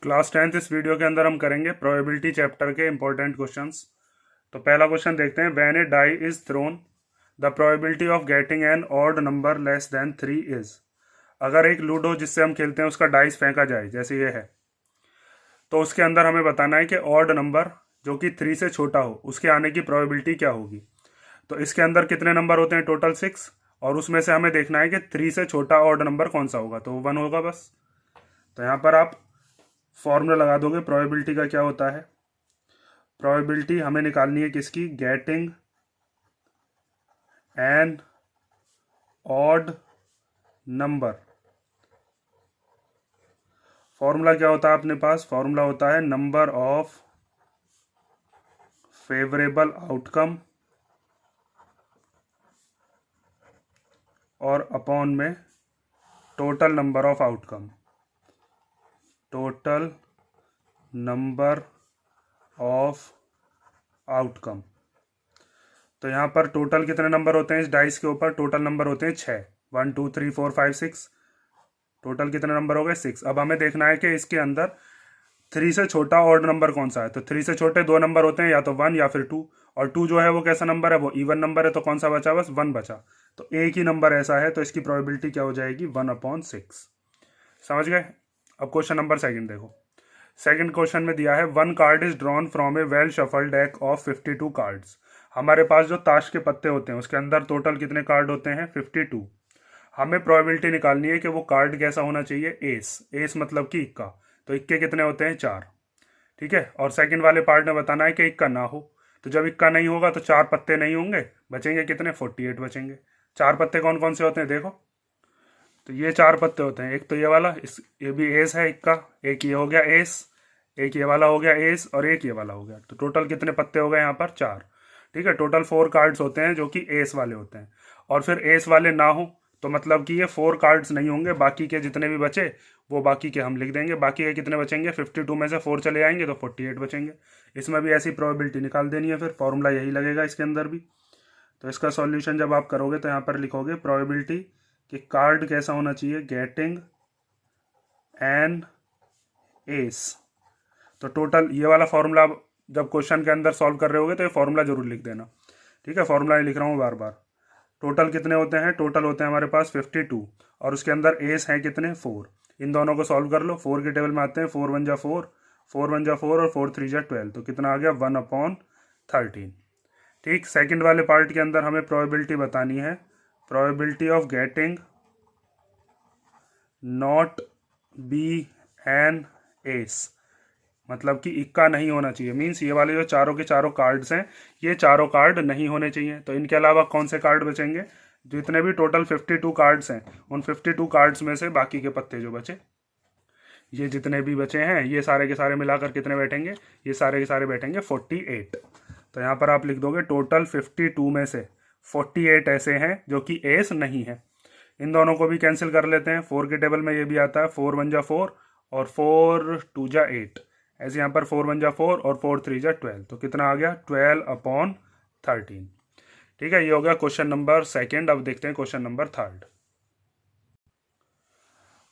Class 10th इस video के अंदर हम करेंगे प्रोबेबिलिटी चैप्टर के इंपॉर्टेंट क्वेश्चंस। तो पहला क्वेश्चन देखते हैं। When a die is thrown the probability of getting an odd number less than 3 is. अगर एक लूडो जिससे हम खेलते हैं उसका डाइस फेंका जाए, जैसे ये है, तो उसके अंदर हमें बताना है कि ऑड नंबर जो कि 3 से छोटा हो उसके आने की प्रोबेबिलिटी क्या होगी। तो इसके अंदर कितने नंबर होते हैं? टोटल 6, और उसमें से हमें देखना है कि 3 से छोटा ऑड नंबर कौन सा होगा, तो वो 1 होगा बस। तो यहाँ पर आप फॉर्मूला लगा दोगे प्रोबेबिलिटी का। क्या होता है? प्रोबेबिलिटी हमें निकालनी है किसकी? Getting an odd number. Formula क्या होता है अपने पास? फॉर्मूला होता है नंबर ऑफ फेवरेबल आउटकम और अपॉन में total number of outcome. Total number of outcome. तो यहाँ पर टोटल कितने नंबर होते हैं इस डाइस के ऊपर? टोटल नंबर होते हैं 6। 1 2 3 4 5 6। टोटल कितने नंबर हो गए? 6। अब हमें देखना है कि इसके अंदर 3 से छोटा ऑड नंबर कौन सा है। तो 3 से छोटे 2 नंबर होते हैं, या तो 1 या फिर 2। और 2 जो है वो कैसा नंबर है? वो इवन नंबर है। तो कौन सा बचा? बस 1 बचा। तो एक ही नंबर ऐसा है, तो इसकी प्रोबेबिलिटी क्या हो जाएगी? 1/6। समझ गए? अब क्वेश्चन नंबर सेकंड देखो। सेकंड क्वेश्चन में दिया है 1 card is drawn from A well shuffle deck of 52 cards. हमारे पास जो ताश के पत्ते होते हैं उसके अंदर टोटल कितने कार्ड होते हैं? 52। हमें प्रोबेबिलिटी निकालनी है कि वो कार्ड कैसा होना चाहिए? एस। एस मतलब कि इक्का। तो इक्के कितने होते हैं? 4। ठीक है। और सेकंड वाले पार्ट में बताना है कि इक्का ना हो। तो जब इक्का नहीं होगा तो 4 पत्ते नहीं होंगे, बचेंगे कितने? 48 बचेंगे। 4 पत्ते कौन कौन से होते हैं देखो। तो ये 4 पत्ते होते हैं। एक तो ये वाला, ये भी एस है इक्का। एक ये हो गया एस, एक ये वाला हो गया एस, और एक ये वाला हो गया। तो टोटल कितने पत्ते हो गए यहाँ पर? 4। ठीक है। टोटल 4 कार्ड्स होते हैं जो कि एस वाले होते हैं। और फिर एस वाले ना हो तो मतलब कि ये 4 कार्ड्स नहीं होंगे। बाकी के जितने भी बचे वो बाकी के हम लिख देंगे। बाकी के कितने बचेंगे? 52 में से 4 चले जाएंगे तो 48 बचेंगे। इसमें भी ऐसी प्रोबेबिलिटी निकाल देनी है। फिर फॉर्मूला यही लगेगा इसके अंदर भी। तो इसका सॉल्यूशन जब आप करोगे तो यहाँ पर लिखोगे प्रोबेबिलिटी कि कार्ड कैसा होना चाहिए? Getting an S. तो टोटल ये वाला फॉर्मूला जब क्वेश्चन के अंदर सॉल्व कर रहे होगे तो ये फॉर्मूला जरूर लिख देना। ठीक है। फॉर्मूला नहीं लिख रहा हूँ बार बार। टोटल कितने होते हैं? टोटल होते हैं हमारे पास 52, और उसके अंदर एस हैं कितने? 4। इन दोनों को सॉल्व कर लो। 4 के टेबल में आते हैं। 4 1 जा 4, 4 1 जा 4, और 4 3 जा 12। तो कितना आ गया? 1/13। ठीक। सेकंड वाले पार्ट के अंदर हमें प्रोबेबिलिटी बतानी है। Probability of getting not be an ace, मतलब कि इक्का नहीं होना चाहिए। मीन्स ये वाले जो चारों के चारों कार्ड्स हैं, ये चारों कार्ड नहीं होने चाहिए। तो इनके अलावा कौन से कार्ड बचेंगे? जितने भी टोटल 52 कार्ड्स हैं, उन 52 कार्ड्स में से बाकी के पत्ते जो बचे, ये जितने भी बचे हैं, ये सारे के सारे मिलाकर कितने बैठेंगे? ये सारे के सारे बैठेंगे 48। तो यहाँ पर आप लिख दोगे टोटल 52 में से 48 ऐसे हैं जो कि एस नहीं है। इन दोनों को भी कैंसिल कर लेते हैं। 4 के टेबल में ये भी आता है। 4 1 जा 4, और 4 2 जा 8। ऐसे यहाँ पर 4 1 जा 4, और 4 3 जा 12। तो कितना आ गया? 12/13। ठीक है। ये हो गया क्वेश्चन नंबर सेकंड। अब देखते हैं question number third.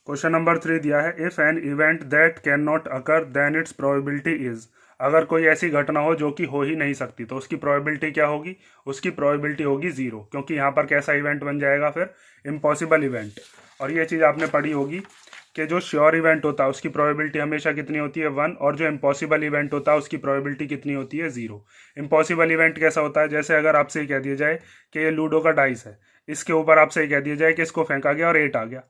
Question number 3 दिया है if an event that can not occur then its probability is. अगर कोई ऐसी घटना हो जो कि हो ही नहीं सकती तो उसकी प्रोबेबिलिटी क्या होगी? उसकी प्रोबेबिलिटी होगी 0, क्योंकि यहाँ पर कैसा इवेंट बन जाएगा फिर? Impossible event. और ये चीज़ आपने पढ़ी होगी कि जो श्योर इवेंट होता है उसकी प्रोबेबिलिटी हमेशा कितनी होती है? 1, और जो इम्पॉसिबल इवेंट होता है उसकी प्रोबेबिलिटी कितनी होती है? 0। इम्पॉसिबल इवेंट कैसा होता है? जैसे अगर आपसे ये कह दिया जाए कि ये लूडो का डाइस है, इसके ऊपर आपसे ये कह दिया जाए कि इसको फेंका गया और 8 आ गया,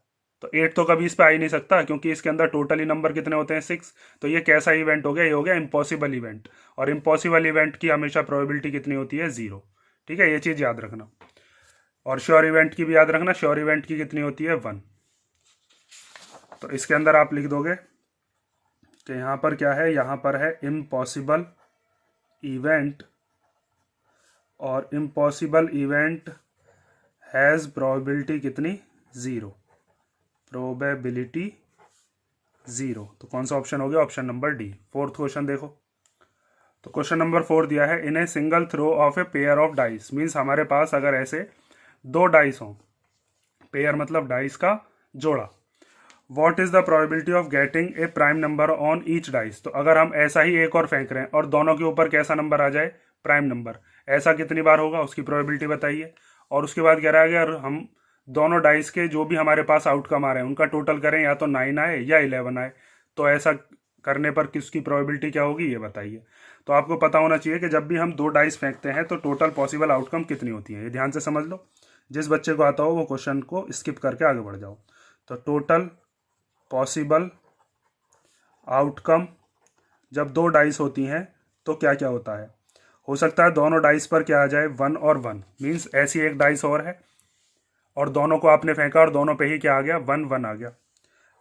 तो 8 तो कभी इस पे आ ही नहीं सकता, क्योंकि इसके अंदर टोटली नंबर कितने होते हैं? 6। तो ये कैसा इवेंट हो गया? ये हो गया इम्पॉसिबल इवेंट। और इम्पॉसिबल इवेंट की हमेशा प्रोबेबिलिटी कितनी होती है? 0। ठीक है। ये चीज़ याद रखना। और श्योर इवेंट की भी याद रखना। श्योर इवेंट की कितनी होती है? 1। तो इसके अंदर आप लिख दोगे कि यहाँ पर क्या है? यहाँ पर है इम्पॉसिबल इवेंट, और इम्पॉसिबल इवेंट हैज़ प्रोबेबिलिटी कितनी? 0। प्रोबेबिलिटी 0। तो कौन सा ऑप्शन हो गया? Option number D. Fourth question देखो। तो क्वेश्चन नंबर 4 दिया है in a single throw of a pair of dice. Means हमारे पास अगर ऐसे 2 डाइस हों, पेयर मतलब डाइस का जोड़ा, what is the probability of getting a prime number on each dice. तो अगर हम ऐसा ही एक और फेंक रहे हैं और दोनों के ऊपर कैसा नंबर आ जाए, प्राइम नंबर, ऐसा कितनी बार होगा उसकी प्रोबेबिलिटी बताइए। और उसके बाद कह रहा है कि अगर हम दोनों डाइस के जो भी हमारे पास आउटकम आ रहे हैं उनका टोटल करें, या तो 9 आए या 11 आए, तो ऐसा करने पर किसकी प्रोबेबिलिटी क्या होगी ये बताइए। तो आपको पता होना चाहिए कि जब भी हम दो डाइस फेंकते हैं तो टोटल पॉसिबल आउटकम कितनी होती है, ये ध्यान से समझ लो। जिस बच्चे को आता हो वो क्वेश्चन को स्किप करके आगे बढ़ जाओ। तो टोटल पॉसिबल आउटकम जब दो डाइस होती हैं तो क्या क्या होता है। हो सकता है दोनों डाइस पर क्या आ जाए, 1 और 1, मीन्स ऐसी एक डाइस और है और दोनों को आपने फेंका और दोनों पे ही क्या आ गया, 1 1 आ गया।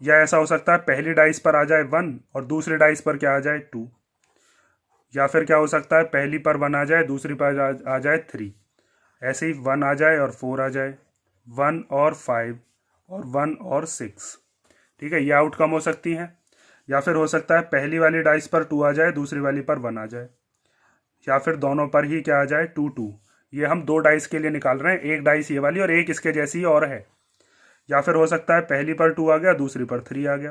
या ऐसा हो सकता है पहली डाइस पर आ जाए 1 और दूसरी डाइस पर क्या आ जाए 2। या फिर क्या हो सकता है पहली पर 1 आ जाए, दूसरी पर आ जाए 3। ऐसे ही 1 आ जाए और 4 आ जाए, 1 और 5 और 1 और 6। ठीक है, ये आउटकम हो सकती हैं। या फिर हो सकता है पहली वाली डाइस पर 2 आ जाए, दूसरी वाली पर 1 आ जाए, या फिर दोनों पर ही क्या आ जाए 2 2। ये हम दो डाइस के लिए निकाल रहे हैं, एक डाइस ये वाली और एक इसके जैसी और है। या फिर हो सकता है पहली पर 2 आ गया, दूसरी पर 3 आ गया,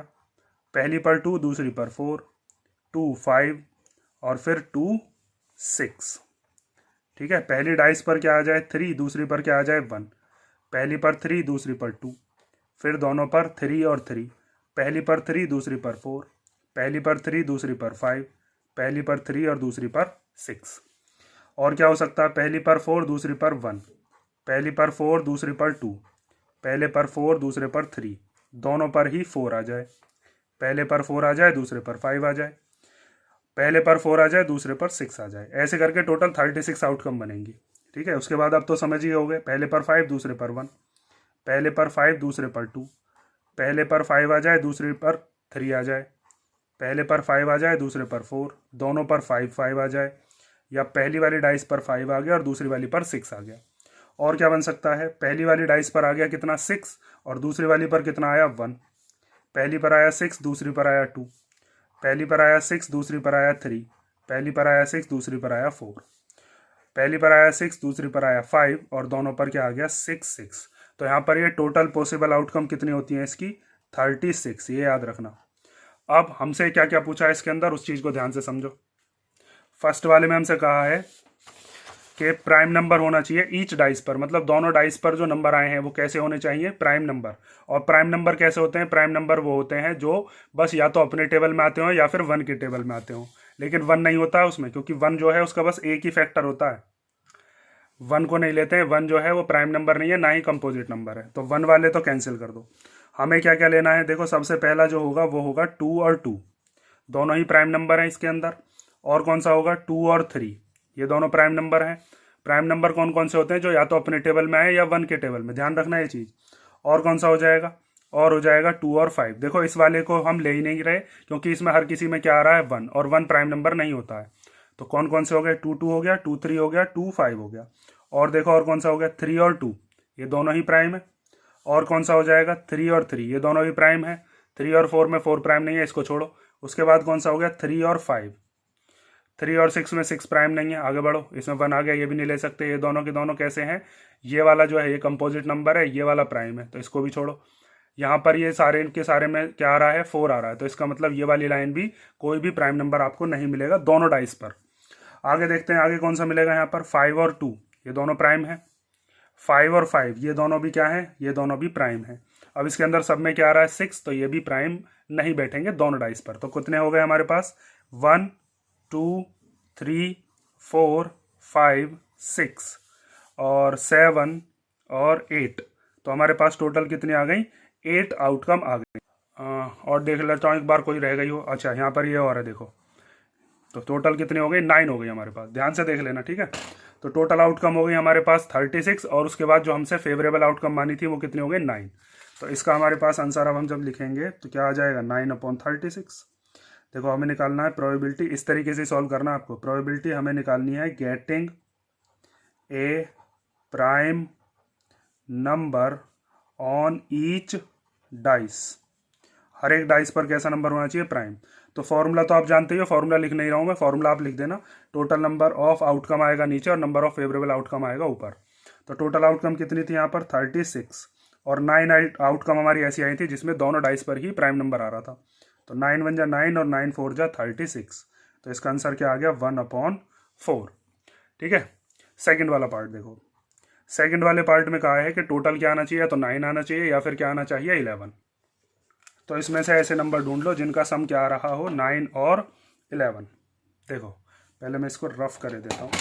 पहली पर 2, दूसरी पर 4, 2 5 और फिर 2 6। ठीक है, पहली डाइस पर क्या आ जाए 3, दूसरी पर क्या आ जाए 1, पहली पर 3, दूसरी पर 2, फिर दोनों पर 3 और 3, पहली पर 3, दूसरी पर 4, पहली पर 3, दूसरी पर 5, पहली पर 3 और दूसरी पर 6। और क्या हो सकता है पहली पर 4, दूसरी पर 1, पहली पर 4, दूसरी पर 2, पहले पर 4, दूसरे पर 3, दोनों पर ही 4 आ जाए, पहले पर 4 आ जाए, दूसरे पर 5 आ जाए, पहले पर 4 आ जाए, दूसरे पर 6 आ जाए। ऐसे करके टोटल 36 आउटकम बनेंगी। ठीक है, उसके बाद अब तो समझ ही हो गए, पहले पर 5, दूसरे पर 1, पहले पर 5, दूसरे पर 2, पहले पर 5 आ जाए, दूसरे पर 3 आ जाए, पहले पर 5 आ जाए, दूसरे पर 4, दोनों पर 5 5 आ जाए, या पहली वाली डाइस पर 5 आ गया और दूसरी वाली पर 6 आ गया। और क्या बन सकता है, पहली वाली डाइस पर आ गया कितना 6 और दूसरी वाली पर कितना आया 1, पहली पर आया 6, दूसरी पर आया 2, पहली पर आया 6, दूसरी पर आया 3, पहली पर आया 6, दूसरी पर आया 4, पहली पर आया 6, दूसरी पर आया 5 और दोनों पर क्या आ गया 6 6। तो यहाँ पर ये टोटल पॉसिबल आउटकम कितनी होती है इसकी, 36, ये याद रखना। अब हमसे क्या क्या पूछा है इसके अंदर, उस चीज़ को ध्यान से समझो। फर्स्ट वाले में हमसे कहा है कि प्राइम नंबर होना चाहिए ईच डाइस पर, मतलब दोनों डाइस पर जो नंबर आए हैं वो कैसे होने चाहिए, प्राइम नंबर। और प्राइम नंबर कैसे होते हैं, प्राइम नंबर वो होते हैं जो बस या तो अपने टेबल में आते हो या फिर 1 के टेबल में आते हो, लेकिन 1 नहीं होता है उसमें, क्योंकि 1 जो है उसका बस एक ही फैक्टर होता है, 1 को नहीं लेते हैं। 1 जो है वो प्राइम नंबर नहीं है, ना ही कंपोजिट नंबर है, तो 1 वाले तो कैंसिल कर दो। हमें क्या क्या लेना है, देखो सबसे पहला जो होगा वो होगा 2 और 2, दोनों ही प्राइम नंबर हैं इसके अंदर। और कौन सा होगा 2 और 3, ये दोनों प्राइम नंबर हैं। प्राइम नंबर कौन कौन से होते हैं, जो या तो अपने टेबल में आए या 1 के टेबल में, ध्यान रखना ये चीज़। और कौन सा हो जाएगा, और हो जाएगा 2 और 5। देखो इस वाले को हम ले ही नहीं रहे क्योंकि इसमें हर किसी में क्या आ रहा है 1, और 1 प्राइम नंबर नहीं होता है। तो कौन कौन से हो गए, 2 2 हो गया, 2 3 हो गया, 2 5 हो गया। और देखो और कौन सा हो गया 3 और 2, ये दोनों ही प्राइम है। और कौन सा हो जाएगा 3 और 3, ये दोनों ही प्राइम है। 3 और 4 में 4 प्राइम नहीं है, इसको छोड़ो। उसके बाद कौन सा हो गया 3 और 5, 3 और 6 में 6 प्राइम नहीं है, आगे बढ़ो। इसमें 1 आ गया, ये भी नहीं ले सकते। ये दोनों के दोनों कैसे हैं, ये वाला जो है ये कंपोजिट नंबर है, ये वाला प्राइम है, तो इसको भी छोड़ो। यहाँ पर ये सारे के सारे में क्या आ रहा है 4 आ रहा है, तो इसका मतलब ये वाली लाइन भी कोई भी प्राइम नंबर आपको नहीं मिलेगा दोनों डाइस पर। आगे देखते हैं आगे कौन सा मिलेगा, यहाँ पर 5 और 2, ये दोनों प्राइम है। 5 और 5, ये दोनों भी क्या है, ये दोनों भी प्राइम है। अब इसके अंदर सब में क्या आ रहा है 6, तो ये भी प्राइम नहीं बैठेंगे दोनों डाइस पर। तो कितने हो गए हमारे पास, 1 2 3 4 5 6 और 7 और 8। तो हमारे पास टोटल कितनी आ गई, 8 आउटकम आ गई। और देख लेता हूँ एक बार, कोई रह गई हो। अच्छा यहाँ पर ये और है देखो, तो टोटल कितनी हो गई, 9 हो गई हमारे पास, ध्यान से देख लेना। ठीक है, तो टोटल आउटकम हो गई हमारे पास 36, और उसके बाद जो हमसे फेवरेबल आउटकम मानी थी वो कितनी हो गई 9। तो इसका हमारे पास आंसर अब हम जब लिखेंगे तो क्या आ जाएगा 9/36। देखो हमें निकालना है प्रोबेबिलिटी, इस तरीके से सॉल्व करना है आपको। प्रोबेबिलिटी हमें निकालनी है getting a prime number on each dice, हर एक डाइस पर कैसा नंबर होना चाहिए, प्राइम। तो फॉर्मूला तो आप जानते ही हो, फॉर्मूला लिख नहीं रहा हूँ मैं, फॉर्मूला आप लिख देना। टोटल नंबर ऑफ आउटकम आएगा नीचे और नंबर ऑफ फेवरेबल आउटकम आएगा ऊपर। तो टोटल आउटकम कितनी थी यहाँ पर 36, और 9 आउटकम हमारी ऐसी आई थी जिसमें दोनों डाइस पर ही प्राइम नंबर आ रहा था। तो 9 1 जा 9 और 9 4 जा 36। तो इसका आंसर क्या आ गया 1/4। ठीक है। सेकंड वाला पार्ट देखो। सेकंड वाले पार्ट में कहा है कि टोटल क्या आना चाहिए, तो 9 आना चाहिए या फिर क्या आना चाहिए 11। तो इसमें से ऐसे नंबर ढूंढ लो जिनका सम क्या आ रहा हो 9 और 11। देखो पहले मैं इसको रफ कर देता हूँ।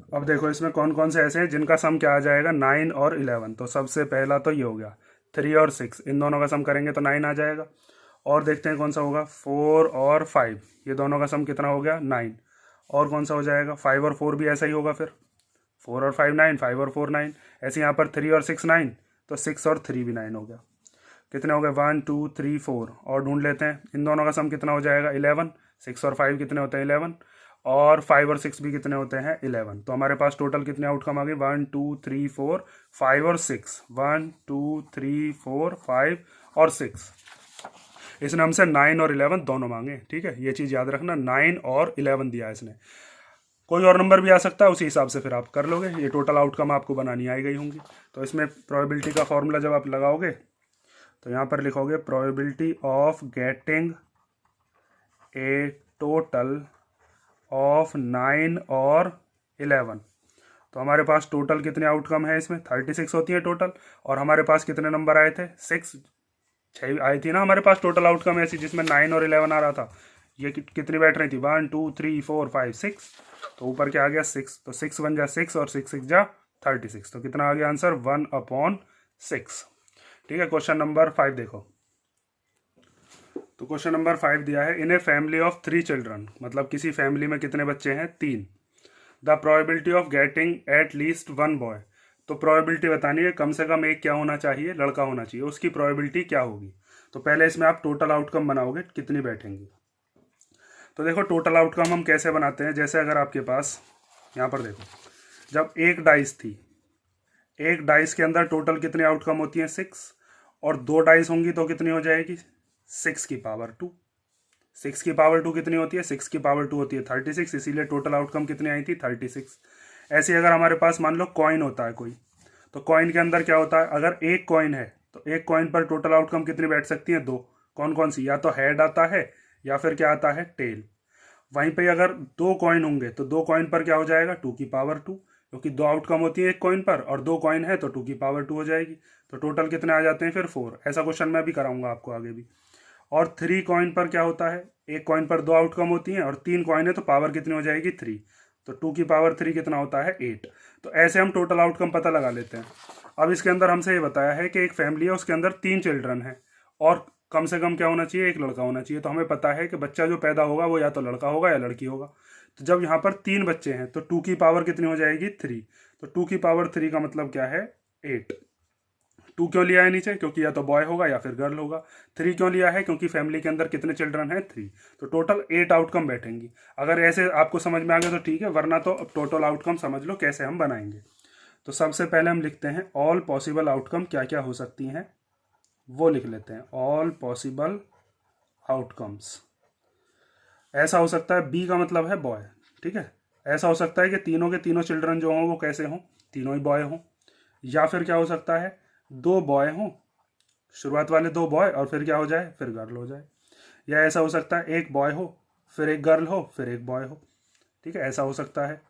अब देखो इसमें कौन कौन से ऐसे हैं जिनका सम क्या आ जाएगा 9 और 11। तो सबसे पहला तो ये हो गया 3 और 6, इन दोनों का सम करेंगे तो 9 आ जाएगा। और देखते हैं कौन सा होगा 4 और 5, ये दोनों का सम कितना हो गया 9। और कौन सा हो जाएगा 5 और 4 भी ऐसा ही होगा, फिर 4 और 5 9, 5 और 4 9। ऐसे यहाँ पर 3 और 6 9, तो 6 और 3 भी 9 हो गया। कितने हो गए 1 2 3 4। और ढूंढ लेते हैं इन दोनों का सम कितना हो जाएगा 11। 6 और 5 कितने होते हैं 11, और 5 और 6 भी कितने होते हैं 11। तो हमारे पास टोटल कितने आउटकम आ गए 1 2 3 4 5 और 6। 1 2 3 4 5 और 6। इसने हमसे 9 और 11 दोनों मांगे। ठीक है, ये चीज़ याद रखना, 9 और 11 दिया है इसने। कोई और नंबर भी आ सकता है, उसी हिसाब से फिर आप कर लोगे। ये टोटल आउटकम आपको बनानी आई गई होंगी। तो इसमें प्रोबेबिलिटी का फॉर्मूला जब आप लगाओगे तो यहाँ पर लिखोगे probability of getting A total of 9 और 11। तो हमारे पास टोटल कितने आउटकम है इसमें 36 होती है टोटल। और हमारे पास कितने नंबर आए थे 6 आई थी ना हमारे पास टोटल आउटकम ऐसी जिसमें 9 और 11 आ रहा था। ये कितनी बैठ रही थी 1 2 3 4 5 6। तो ऊपर क्या आ गया 6। तो 6 1 जा 6 और 6 6 जा 36। तो कितना आ गया आंसर 1/6। ठीक है। क्वेश्चन नंबर 5 देखो। तो क्वेश्चन नंबर 5 दिया है in a family of 3 children, मतलब किसी फैमिली में कितने बच्चे हैं 3। The probability of getting eight least 1 boy. तो प्रोबेबिलिटी बतानी है कम से कम एक क्या होना चाहिए, लड़का होना चाहिए, उसकी प्रोबेबिलिटी क्या होगी। तो पहले इसमें आप टोटल आउटकम बनाओगे कितनी बैठेंगी। तो देखो टोटल आउटकम हम कैसे बनाते हैं, जैसे अगर आपके पास यहाँ पर देखो जब एक डाइस थी, एक डाइस के अंदर टोटल कितनी आउटकम होती है 6, और 2 डाइस होंगी तो कितनी हो जाएगी 6 की पावर 2। 6 की पावर 2 कितनी होती है 6 की पावर 2 होती है 36, इसीलिए टोटल आउटकम कितनी आई थी 36। ऐसे अगर हमारे पास मान लो कॉइन होता है कोई, तो कॉइन के अंदर क्या होता है, अगर एक कॉइन है तो एक कॉइन पर टोटल आउटकम कितनी बैठ सकती है 2। कौन कौन सी, या तो हेड आता है या फिर क्या आता है टेल। वहीं पे अगर 2 कॉइन होंगे तो 2 कॉइन पर क्या हो जाएगा 2 की पावर 2, क्योंकि 2 आउटकम होती है एक कॉइन पर और 2 कॉइन है तो 2 की पावर 2 हो जाएगी। तो टोटल कितने आ जाते हैं फिर 4। ऐसा क्वेश्चन मैं भी कराऊंगा आपको आगे भी। और 3 कॉइन पर क्या होता है, एक कॉइन पर 2 आउटकम होती हैं और 3 कॉइन है तो पावर कितनी हो जाएगी 3। तो 2 की पावर 3 कितना होता है 8। तो ऐसे हम टोटल आउटकम पता लगा लेते हैं। अब इसके अंदर हमसे ये बताया है कि एक फैमिली है, उसके अंदर 3 चिल्ड्रन है और कम से कम क्या होना चाहिए, एक लड़का होना चाहिए। तो हमें पता है कि बच्चा जो पैदा होगा वो या तो लड़का होगा या लड़की होगा। तो जब यहाँ पर 3 बच्चे हैं तो 2 की पावर कितनी हो जाएगी 3। तो 2 की पावर 3 का मतलब क्या है 8। 2 क्यों लिया है नीचे, क्योंकि या तो बॉय होगा या फिर गर्ल होगा। 3 क्यों लिया है, क्योंकि फैमिली के अंदर कितने चिल्ड्रन हैं 3। तो टोटल 8 आउटकम बैठेंगी। अगर ऐसे आपको समझ में आ गया तो ठीक है, वरना तो टोटल आउटकम समझ लो कैसे हम बनाएंगे। तो सबसे पहले हम लिखते हैं ऑल पॉसिबल आउटकम क्या क्या हो सकती हैं, वो लिख लेते हैं। All possible outcomes. ऐसा हो सकता है बी का मतलब है बॉय, ठीक है। ऐसा हो सकता है कि तीनों के तीनों चिल्ड्रन जो हों वो कैसे हों, तीनों ही बॉय हों। या फिर क्या हो सकता है 2 बॉय हों, शुरुआत वाले 2 बॉय और फिर क्या हो जाए फिर गर्ल हो जाए। या ऐसा हो सकता है एक बॉय हो फिर एक गर्ल हो फिर एक बॉय हो, ठीक है, ऐसा हो सकता है।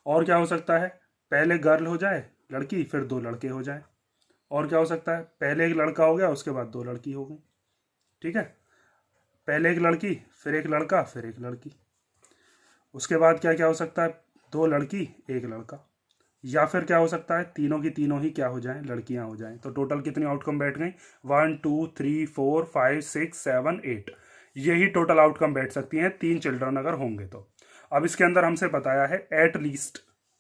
और क्या हो सकता है पहले गर्ल हो जाए लड़की फिर 2 लड़के हो जाए। और क्या हो सकता है पहले एक लड़का हो गया उसके बाद 2 लड़की हो गई, ठीक है। पहले एक लड़की फिर एक लड़का फिर एक लड़की। उसके बाद क्या क्या हो सकता है 2 लड़की 1 लड़का। या फिर क्या हो सकता है तीनों की तीनों ही क्या हो जाएं लड़कियां हो जाएं। तो टोटल कितनी आउटकम बैठ गई 1 2 3 4 5 6 7 8। यही टोटल आउटकम बैठ सकती हैं 3 चिल्ड्रन अगर होंगे तो। अब इसके अंदर हमसे बताया है एट लीस्ट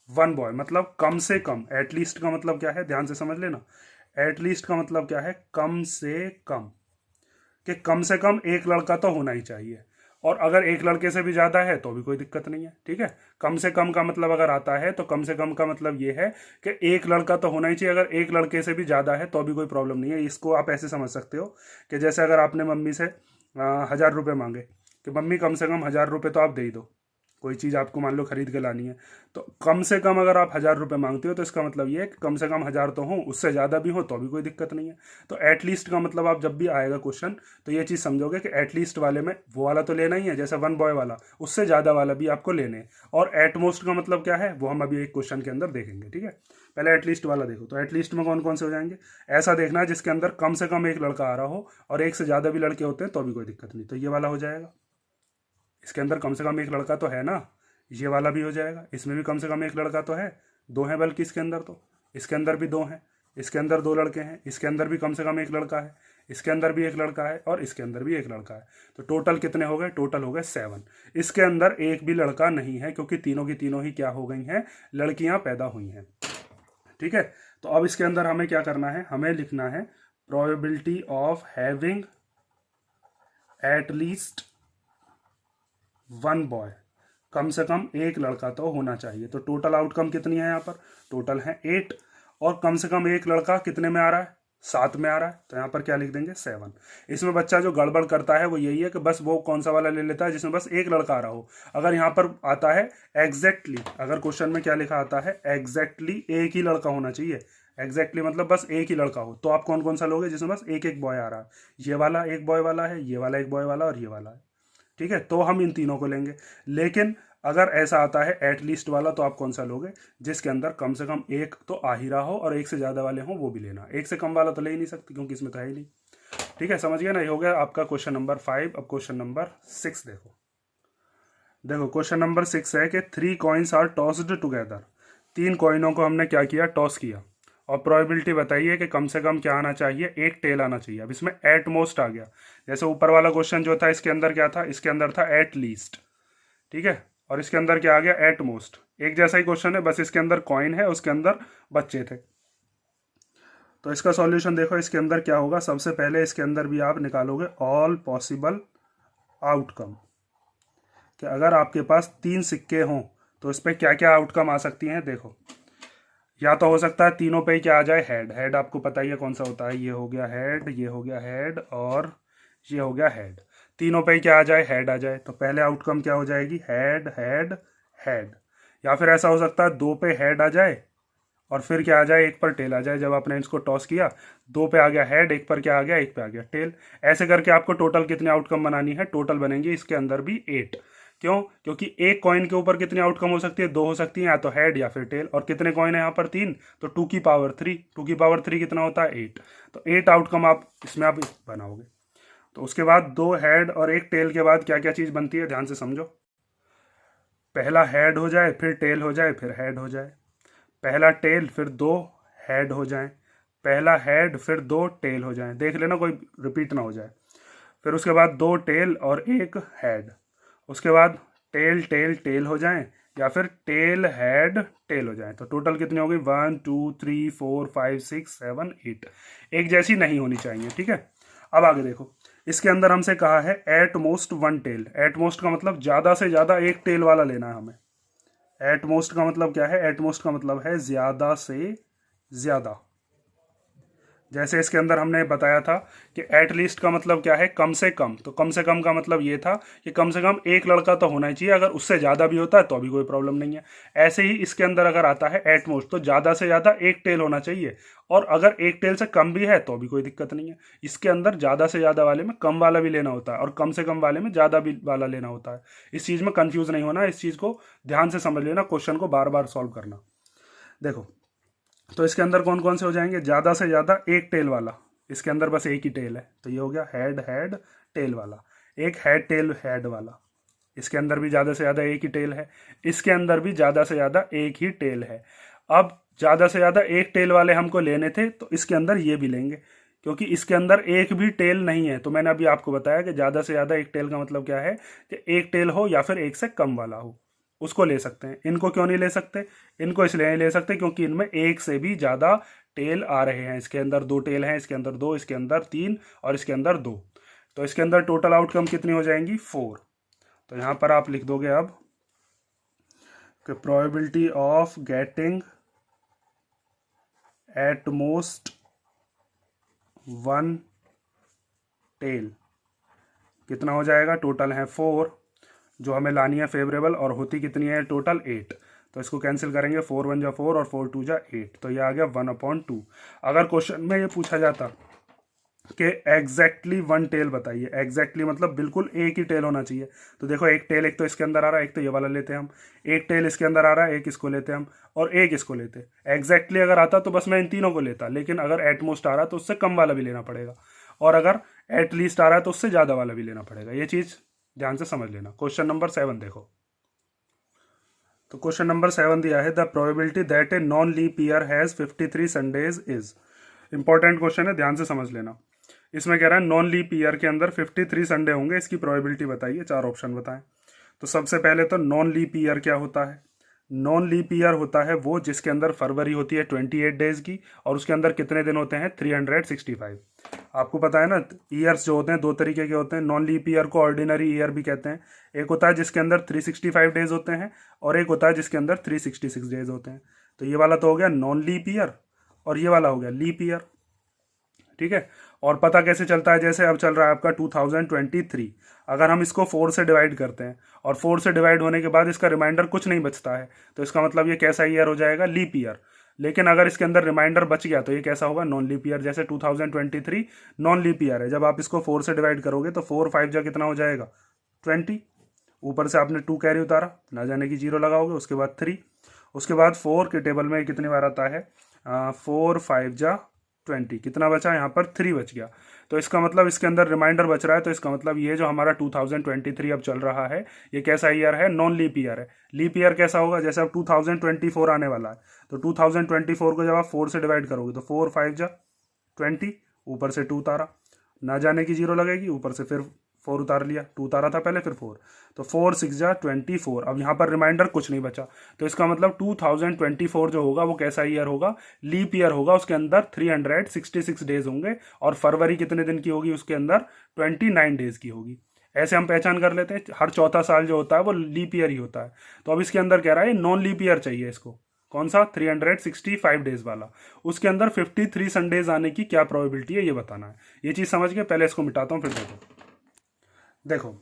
1 बॉय, मतलब कम से कम। एट लीस्ट का मतलब क्या है, ध्यान से समझ लेना। एट लीस्ट का मतलब क्या है, कम से कम, कि कम से कम एक लड़का तो होना ही चाहिए। और अगर एक लड़के से भी ज़्यादा है तो भी कोई दिक्कत नहीं है। ठीक है, कम से कम का मतलब अगर आता है तो कम से कम का मतलब ये है कि एक लड़का तो होना ही चाहिए। अगर एक लड़के से भी ज़्यादा है तो भी कोई प्रॉब्लम नहीं है। इसको आप ऐसे समझ सकते हो कि जैसे अगर आपने मम्मी से 1,000 रुपये मांगे कि मम्मी कम से कम 1,000 रुपये तो आप दे ही दो, कोई चीज़ आपको मान लो खरीद के लानी है, तो कम से कम अगर आप 1,000 रुपये मांगते हो तो इसका मतलब ये है कि कम से कम 1,000 तो हो, उससे ज़्यादा भी हो तो भी कोई दिक्कत नहीं है। तो एटलीस्ट का मतलब आप जब भी आएगा क्वेश्चन तो ये चीज़ समझोगे कि एटलीस्ट वाले में वो वाला तो लेना ही है, जैसे 1 बॉय वाला, उससे ज़्यादा वाला भी आपको लेने हैं। और एटमोस्ट का मतलब क्या है वो हम अभी एक क्वेश्चन के अंदर देखेंगे। ठीक है, पहले एटलीस्ट वाला देखो। तो एटलीस्ट में कौन कौन से हो जाएंगे, ऐसा देखना है जिसके अंदर कम से कम एक लड़का आ रहा हो और एक से ज़्यादा भी लड़के होते हैं तो भी कोई दिक्कत नहीं। तो ये वाला हो जाएगा, इसके अंदर कम से कम एक लड़का तो है ना, ये वाला भी हो जाएगा। इसमें भी कम से कम एक लड़का तो है, 2 हैं बल्कि इसके अंदर, तो इसके अंदर भी 2 हैं, इसके अंदर 2 लड़के हैं, इसके अंदर भी कम से कम एक लड़का है, इसके अंदर भी एक लड़का है और इसके अंदर भी एक लड़का है। तो टोटल कितने हो गए, टोटल हो गए 7। इसके अंदर एक भी लड़का नहीं है क्योंकि तीनों की तीनों ही क्या हो गई हैं, लड़कियां पैदा हुई हैं। ठीक है, तो अब इसके अंदर हमें क्या करना है, हमें लिखना है probability of having at least 1 boy, कम से कम एक लड़का तो होना चाहिए। तो टोटल आउटकम कितनी है यहाँ पर, टोटल है 8, और कम से कम एक लड़का कितने में आ रहा है, 7 में आ रहा है। तो यहाँ पर क्या लिख देंगे, 7। इसमें बच्चा जो गड़बड़ करता है वो यही है कि बस वो कौन सा वाला ले लेता है जिसमें बस एक लड़का आ रहा हो। अगर यहाँ पर आता है एग्जैक्टली, अगर क्वेश्चन में क्या लिखा आता है, एग्जैक्टली एक ही लड़का होना चाहिए, एग्जैक्टली मतलब बस एक ही लड़का हो, तो आप कौन कौन सा लोगे जिसमें बस एक एक बॉय आ रहा है, ये वाला एक बॉय वाला है, ये वाला एक बॉय वाला और ये वाला है। ठीक है, तो हम इन तीनों को लेंगे। लेकिन अगर ऐसा आता है एटलीस्ट वाला तो आप कौन सा लोगे, जिसके अंदर कम से कम एक तो आ ही रहा हो और एक से ज़्यादा वाले हों वो भी लेना। एक से कम वाला तो ले ही नहीं सकते क्योंकि इसमें तो है ही नहीं। ठीक है, समझ गया ना, ये हो गया आपका क्वेश्चन नंबर 5। अब क्वेश्चन नंबर 6 देखो। देखो क्वेश्चन नंबर 6 है कि 3 कॉइन्स आर टॉस्ड टुगेदर, 3 कॉइनों को हमने क्या किया, टॉस किया, और प्रोबेबिलिटी बताइए कि कम से कम क्या आना चाहिए, एक टेल आना चाहिए। अब इसमें एट मोस्ट आ गया, जैसे ऊपर वाला क्वेश्चन जो था इसके अंदर क्या था, इसके अंदर था एट लीस्ट। ठीक है, और इसके अंदर क्या आ गया, एट मोस्ट। एक जैसा ही क्वेश्चन है, बस इसके अंदर कॉइन है, उसके अंदर बच्चे थे। तो इसका सॉल्यूशन देखो, इसके अंदर क्या होगा, सबसे पहले इसके अंदर भी आप निकालोगे ऑल पॉसिबल आउटकम, कि अगर आपके पास 3 सिक्के हों तो इस पर क्या क्या आउटकम आ सकती हैं। देखो, या तो हो सकता है तीनों पे ही क्या आ जाए, हेड। हेड आपको पता ही है कौन सा होता है, ये हो गया हेड, ये हो गया हेड और ये हो गया हेड। तीनों पे ही क्या आ जाए, हेड आ जाए। तो पहले आउटकम क्या हो जाएगी, हेड हेड हेड। या फिर ऐसा हो सकता है 2 पे हेड आ जाए और फिर क्या आ जाए, एक पर टेल आ जाए। जब आपने इसको टॉस किया, 2 पे आ गया हेड, एक पर क्या आ गया, एक पे आ गया टेल। ऐसे करके आपको टोटल कितने आउटकम बनानी है, टोटल बनेंगे इसके अंदर भी 8। क्यों, क्योंकि एक कॉइन के ऊपर कितनी आउटकम हो सकती है, 2 हो सकती है, या तो हेड या फिर टेल। और कितने कॉइन है यहाँ पर, 3, तो 2 की पावर 3, 2 की पावर 3 कितना होता है, 8। तो 8 आउटकम आप इसमें आप बनाओगे। तो उसके बाद 2 हेड और एक टेल के बाद क्या क्या चीज़ बनती है, ध्यान से समझो। पहला हेड हो जाए, फिर टेल हो जाए, फिर हेड हो जाए। पहला टेल फिर 2 हेड हो जाए, पहला हेड फिर 2 टेल हो जाए, देख लेना कोई रिपीट ना हो जाए। फिर उसके बाद 2 टेल और एक हेड। उसके बाद टेल टेल टेल हो जाए, या फिर टेल हेड टेल हो जाए। तो टोटल कितनी हो गई, 1 2 3 4 5 6 7 8। एक जैसी नहीं होनी चाहिए। ठीक है, अब आगे देखो, इसके अंदर हमसे कहा है at most 1 tail. At most का मतलब ज़्यादा से ज़्यादा एक टेल वाला लेना है हमें। एट मोस्ट का मतलब क्या है, एट मोस्ट का मतलब है ज़्यादा से ज़्यादा। जैसे इसके अंदर हमने बताया था कि एट लीस्ट का मतलब क्या है, कम से कम। तो कम से कम का मतलब ये था कि कम से कम एक लड़का तो होना ही चाहिए, अगर उससे ज़्यादा भी होता है तो भी कोई प्रॉब्लम नहीं है। ऐसे ही इसके अंदर अगर आता है एट मोस्ट, तो ज़्यादा से ज़्यादा एक टेल होना चाहिए, और अगर एक टेल से कम भी है तो भी कोई दिक्कत नहीं है। इसके अंदर ज़्यादा से ज़्यादा वाले में कम वाला भी लेना होता है और कम से कम वाले में ज़्यादा भी वाला लेना होता है। इस चीज़ में कन्फ्यूज़ नहीं होना, इस चीज़ को ध्यान से समझ लेना, क्वेश्चन को बार बार सॉल्व करना। देखो, तो इसके अंदर कौन कौन से हो जाएंगे, ज़्यादा से ज़्यादा एक टेल वाला, इसके अंदर बस एक ही टेल है, तो ये हो गया हेड हेड टेल वाला। एक हेड टेल हेड वाला, इसके अंदर भी ज़्यादा से ज़्यादा एक ही टेल है, इसके अंदर भी ज़्यादा से ज़्यादा एक ही टेल है। अब ज़्यादा से ज़्यादा एक टेल वाले हमको लेने थे, तो इसके अंदर ये भी लेंगे, क्योंकि इसके अंदर एक भी टेल नहीं है। तो मैंने अभी आपको बताया कि ज़्यादा से ज़्यादा एक टेल का मतलब क्या है, कि एक टेल हो या फिर एक से कम वाला हो, उसको ले सकते हैं। इनको क्यों नहीं ले सकते, इनको इसलिए नहीं ले सकते क्योंकि इनमें एक से भी ज़्यादा टेल आ रहे हैं। इसके अंदर 2 टेल हैं, इसके अंदर 2, इसके अंदर 3 और इसके अंदर 2। तो इसके अंदर टोटल आउटकम कितनी हो जाएंगी, 4। तो यहाँ पर आप लिख दोगे अब कि probability of getting at most one tail कितना हो जाएगा, टोटल है 4 जो हमें लानी है फेवरेबल, और होती कितनी है टोटल 8। तो इसको कैंसिल करेंगे, 4 1 जा 4 और 4 2 जा 8, तो ये आ गया 1/2। अगर क्वेश्चन में ये पूछा जाता कि एग्जैक्टली वन टेल बताइए, एग्जैक्टली मतलब बिल्कुल एक ही टेल होना चाहिए, तो देखो एक टेल एक तो इसके अंदर आ रहा है, एक तो ये वाला लेते हैं हम, एक टेल इसके अंदर आ रहा है, एक इसको लेते हैं हम और एक इसको लेते। एग्जैक्टली अगर आता तो बस मैं इन तीनों को लेता, लेकिन अगर एटमोस्ट आ रहा तो उससे कम वाला भी लेना पड़ेगा, और अगर एटलीस्ट आ रहा है तो उससे ज़्यादा वाला भी लेना पड़ेगा। ये चीज़ ध्यान से समझ लेना। क्वेश्चन नंबर 7 देखो, तो क्वेश्चन नंबर 7 दिया है the probability that a non leap year has 53 Sundays is. Important question है, ध्यान से समझ लेना। इसमें कह रहा है नॉन लीप ईयर के अंदर 53 संडे होंगे, इसकी प्रोबेबिलिटी बताइए, 4 ऑप्शन बताएं। तो सबसे पहले तो नॉन लीप ईयर क्या होता है? नॉन लीप ईयर होता है वो जिसके अंदर फरवरी होती है 28 डेज की, और उसके अंदर कितने दिन होते हैं 365। आपको पता है ना, ईयर्स जो होते हैं 2 तरीके के होते हैं। नॉन लीप ईयर को ऑर्डिनरी ईयर भी कहते हैं। एक होता है जिसके अंदर 365 डेज होते हैं, और एक होता है जिसके अंदर 366 डेज होते हैं। तो ये वाला तो हो गया नॉन लीप ईयर, और ये वाला हो गया लीप ईयर। ठीक है, और पता कैसे चलता है, जैसे अब चल रहा है आपका 2023, अगर हम इसको 4 से डिवाइड करते हैं और 4 से डिवाइड होने के बाद इसका रिमाइंडर कुछ नहीं बचता है, तो इसका मतलब ये कैसा ईयर हो जाएगा, लीप ईयर। लेकिन अगर इसके अंदर रिमाइंडर बच गया तो ये कैसा होगा, नॉन लीप ईयर। जैसे 2023 नॉन लीप ईयर है, जब आप इसको 4 से डिवाइड करोगे तो 4 5 जा कितना हो जाएगा 20, ऊपर से आपने 2 कैरी उतारा, ना जाने की 0 लगाओगे, उसके बाद 3, उसके बाद 4 के टेबल में कितनी बार आता है 4 5 जा 20, कितना बचा यहाँ पर 3 बच गया। तो इसका मतलब इसके अंदर रिमाइंडर बच रहा है, तो इसका मतलब ये जो हमारा 2023 अब चल रहा है ये कैसा ईयर है, नॉन लीप ईयर है। लीप ईयर कैसा होगा, जैसे अब 2024 आने वाला है, तो 2024 को जब आप 4 से डिवाइड करोगे तो 4 5 जा 20, ऊपर से 2 उतारा, ना जाने की 0 लगेगी, ऊपर से फिर 4 उतार लिया, 2 उतारा था पहले फिर 4, तो 4 6 जा 24। अब यहाँ पर रिमाइंडर कुछ नहीं बचा, तो इसका मतलब 2024 जो होगा वो कैसा ईयर होगा, लीप ईयर होगा। उसके अंदर 366 डेज होंगे, और फरवरी कितने दिन की होगी, उसके अंदर 29 डेज की होगी। ऐसे हम पहचान कर लेते हैं, हर चौथा साल जो होता है वो लीप ईयर ही होता है। तो अब इसके अंदर कह रहा है नॉन लीप ईयर चाहिए इसको, कौन सा 365 डेज वाला, उसके अंदर 53 संडेज आने की क्या प्रोबेबिलिटी है ये बताना है। ये चीज़ समझ के पहले इसको मिटाता हूँ फिर देखो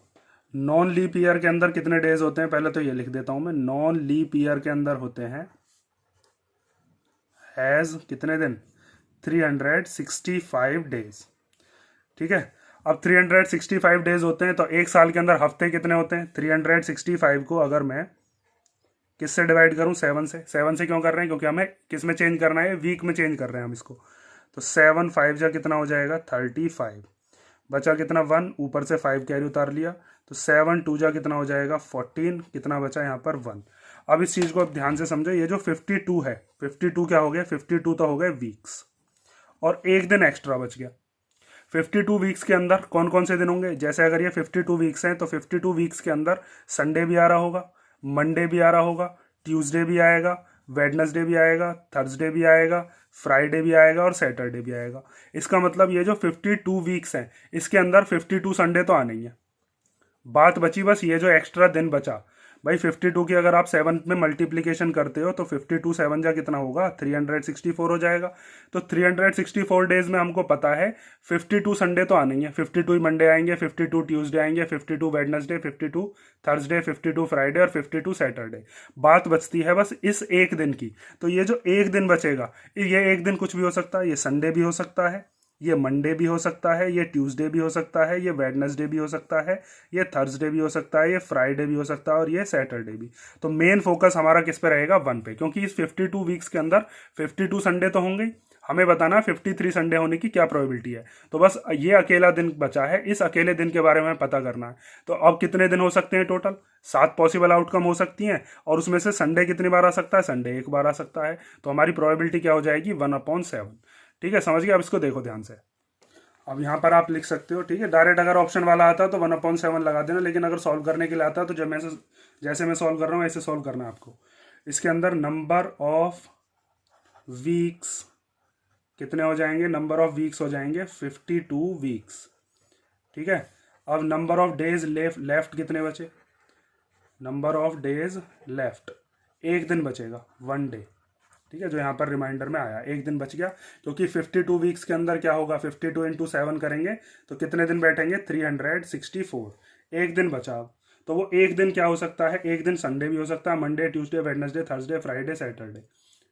नॉन लीप ईयर के अंदर कितने डेज होते हैं, पहले तो ये लिख देता हूं मैं। नॉन लीप ईयर के अंदर होते हैं हैज कितने दिन 365 डेज। ठीक है, अब 365 डेज होते हैं, तो एक साल के अंदर हफ्ते कितने होते हैं, 365 को अगर मैं किससे डिवाइड करूं, 7 से। 7 से क्यों कर रहे हैं, क्योंकि हमें किस में चेंज करना है, वीक में चेंज कर रहे हैं हम इसको। तो 7 5 जा कितना हो जाएगा 35, बचा कितना 1, ऊपर से 5 कैरी उतार लिया, तो 7 2 जा कितना हो जाएगा 14, कितना बचा यहाँ पर 1। अब इस चीज़ को अब ध्यान से समझो, ये जो 52 है, 52 क्या हो गया, 52 तो हो गए वीक्स, और एक दिन एक्स्ट्रा बच गया। 52 वीक्स के अंदर कौन कौन से दिन होंगे, जैसे अगर ये 52 वीक्स हैं तो 52 वीक्स के अंदर संडे भी आ रहा होगा, मंडे भी आ रहा होगा, ट्यूसडे भी आएगा, वेडनेसडे भी आएगा, थर्सडे भी आएगा, फ्राइडे भी आएगा और सैटरडे भी आएगा। इसका मतलब ये जो 52 वीक्स हैं इसके अंदर 52 संडे तो आने ही है। बात बची बस ये जो एक्स्ट्रा दिन बचा, भाई 52 की अगर आप 7 में मल्टीप्लीकेशन करते हो तो 52 7 जा कितना होगा 364 हो जाएगा। तो 364 डेज में हमको पता है 52 संडे तो आने ही है, 52 मंडे आएंगे, 52 ट्यूसडे आएंगे, 52 वेडनेसडे, 52 थर्सडे, 52 फ्राइडे और 52 सैटरडे। बात बचती है बस इस एक दिन की। तो ये जो एक दिन बचेगा, ये एक दिन कुछ भी हो सकता है, ये संडे भी हो सकता है, ये मंडे भी हो सकता है, ये ट्यूसडे भी हो सकता है, ये वेडनेसडे भी हो सकता है, ये थर्सडे भी हो सकता है, ये फ्राइडे भी हो सकता है और ये सैटरडे भी। तो मेन फोकस हमारा किस पे रहेगा, 1 पे, क्योंकि इस 52 वीक्स के अंदर 52 संडे तो होंगे, हमें बताना 53 संडे होने की क्या प्रोबेबिलिटी है। तो बस ये अकेला दिन बचा है, इस अकेले दिन के बारे में पता करना है। तो अब कितने दिन हो सकते हैं टोटल, 7 पॉसिबल आउटकम हो सकती हैं, और उसमें से संडे कितनी बार आ सकता है, संडे एक बार आ सकता है। तो हमारी प्रोबेबिलिटी क्या हो जाएगी 1/7। ठीक है, समझ गए। अब इसको देखो ध्यान से, अब यहाँ पर आप लिख सकते हो, ठीक है। डायरेक्ट अगर ऑप्शन वाला आता है तो 1/7 लगा देना, लेकिन अगर सॉल्व करने के लिए आता है तो जैसे मैं सॉल्व कर रहा हूँ ऐसे सॉल्व करना है आपको। इसके अंदर नंबर ऑफ वीक्स कितने हो जाएंगे, नंबर ऑफ वीक्स हो जाएंगे 52 वीक्स। ठीक है, अब नंबर ऑफ डेज लेफ्ट कितने बचे, नंबर ऑफ डेज लेफ्ट, एक दिन बचेगा, 1 डे। ठीक है, जो यहाँ पर रिमाइंडर में आया, एक दिन बच गया, क्योंकि 52 वीक्स के अंदर क्या होगा, 52 इंटू 7 करेंगे तो कितने दिन बैठेंगे, 364, एक दिन बचा अब। तो वो एक दिन क्या हो सकता है, एक दिन संडे भी हो सकता है, Monday, Tuesday, Wednesday, Thursday, Friday, Saturday.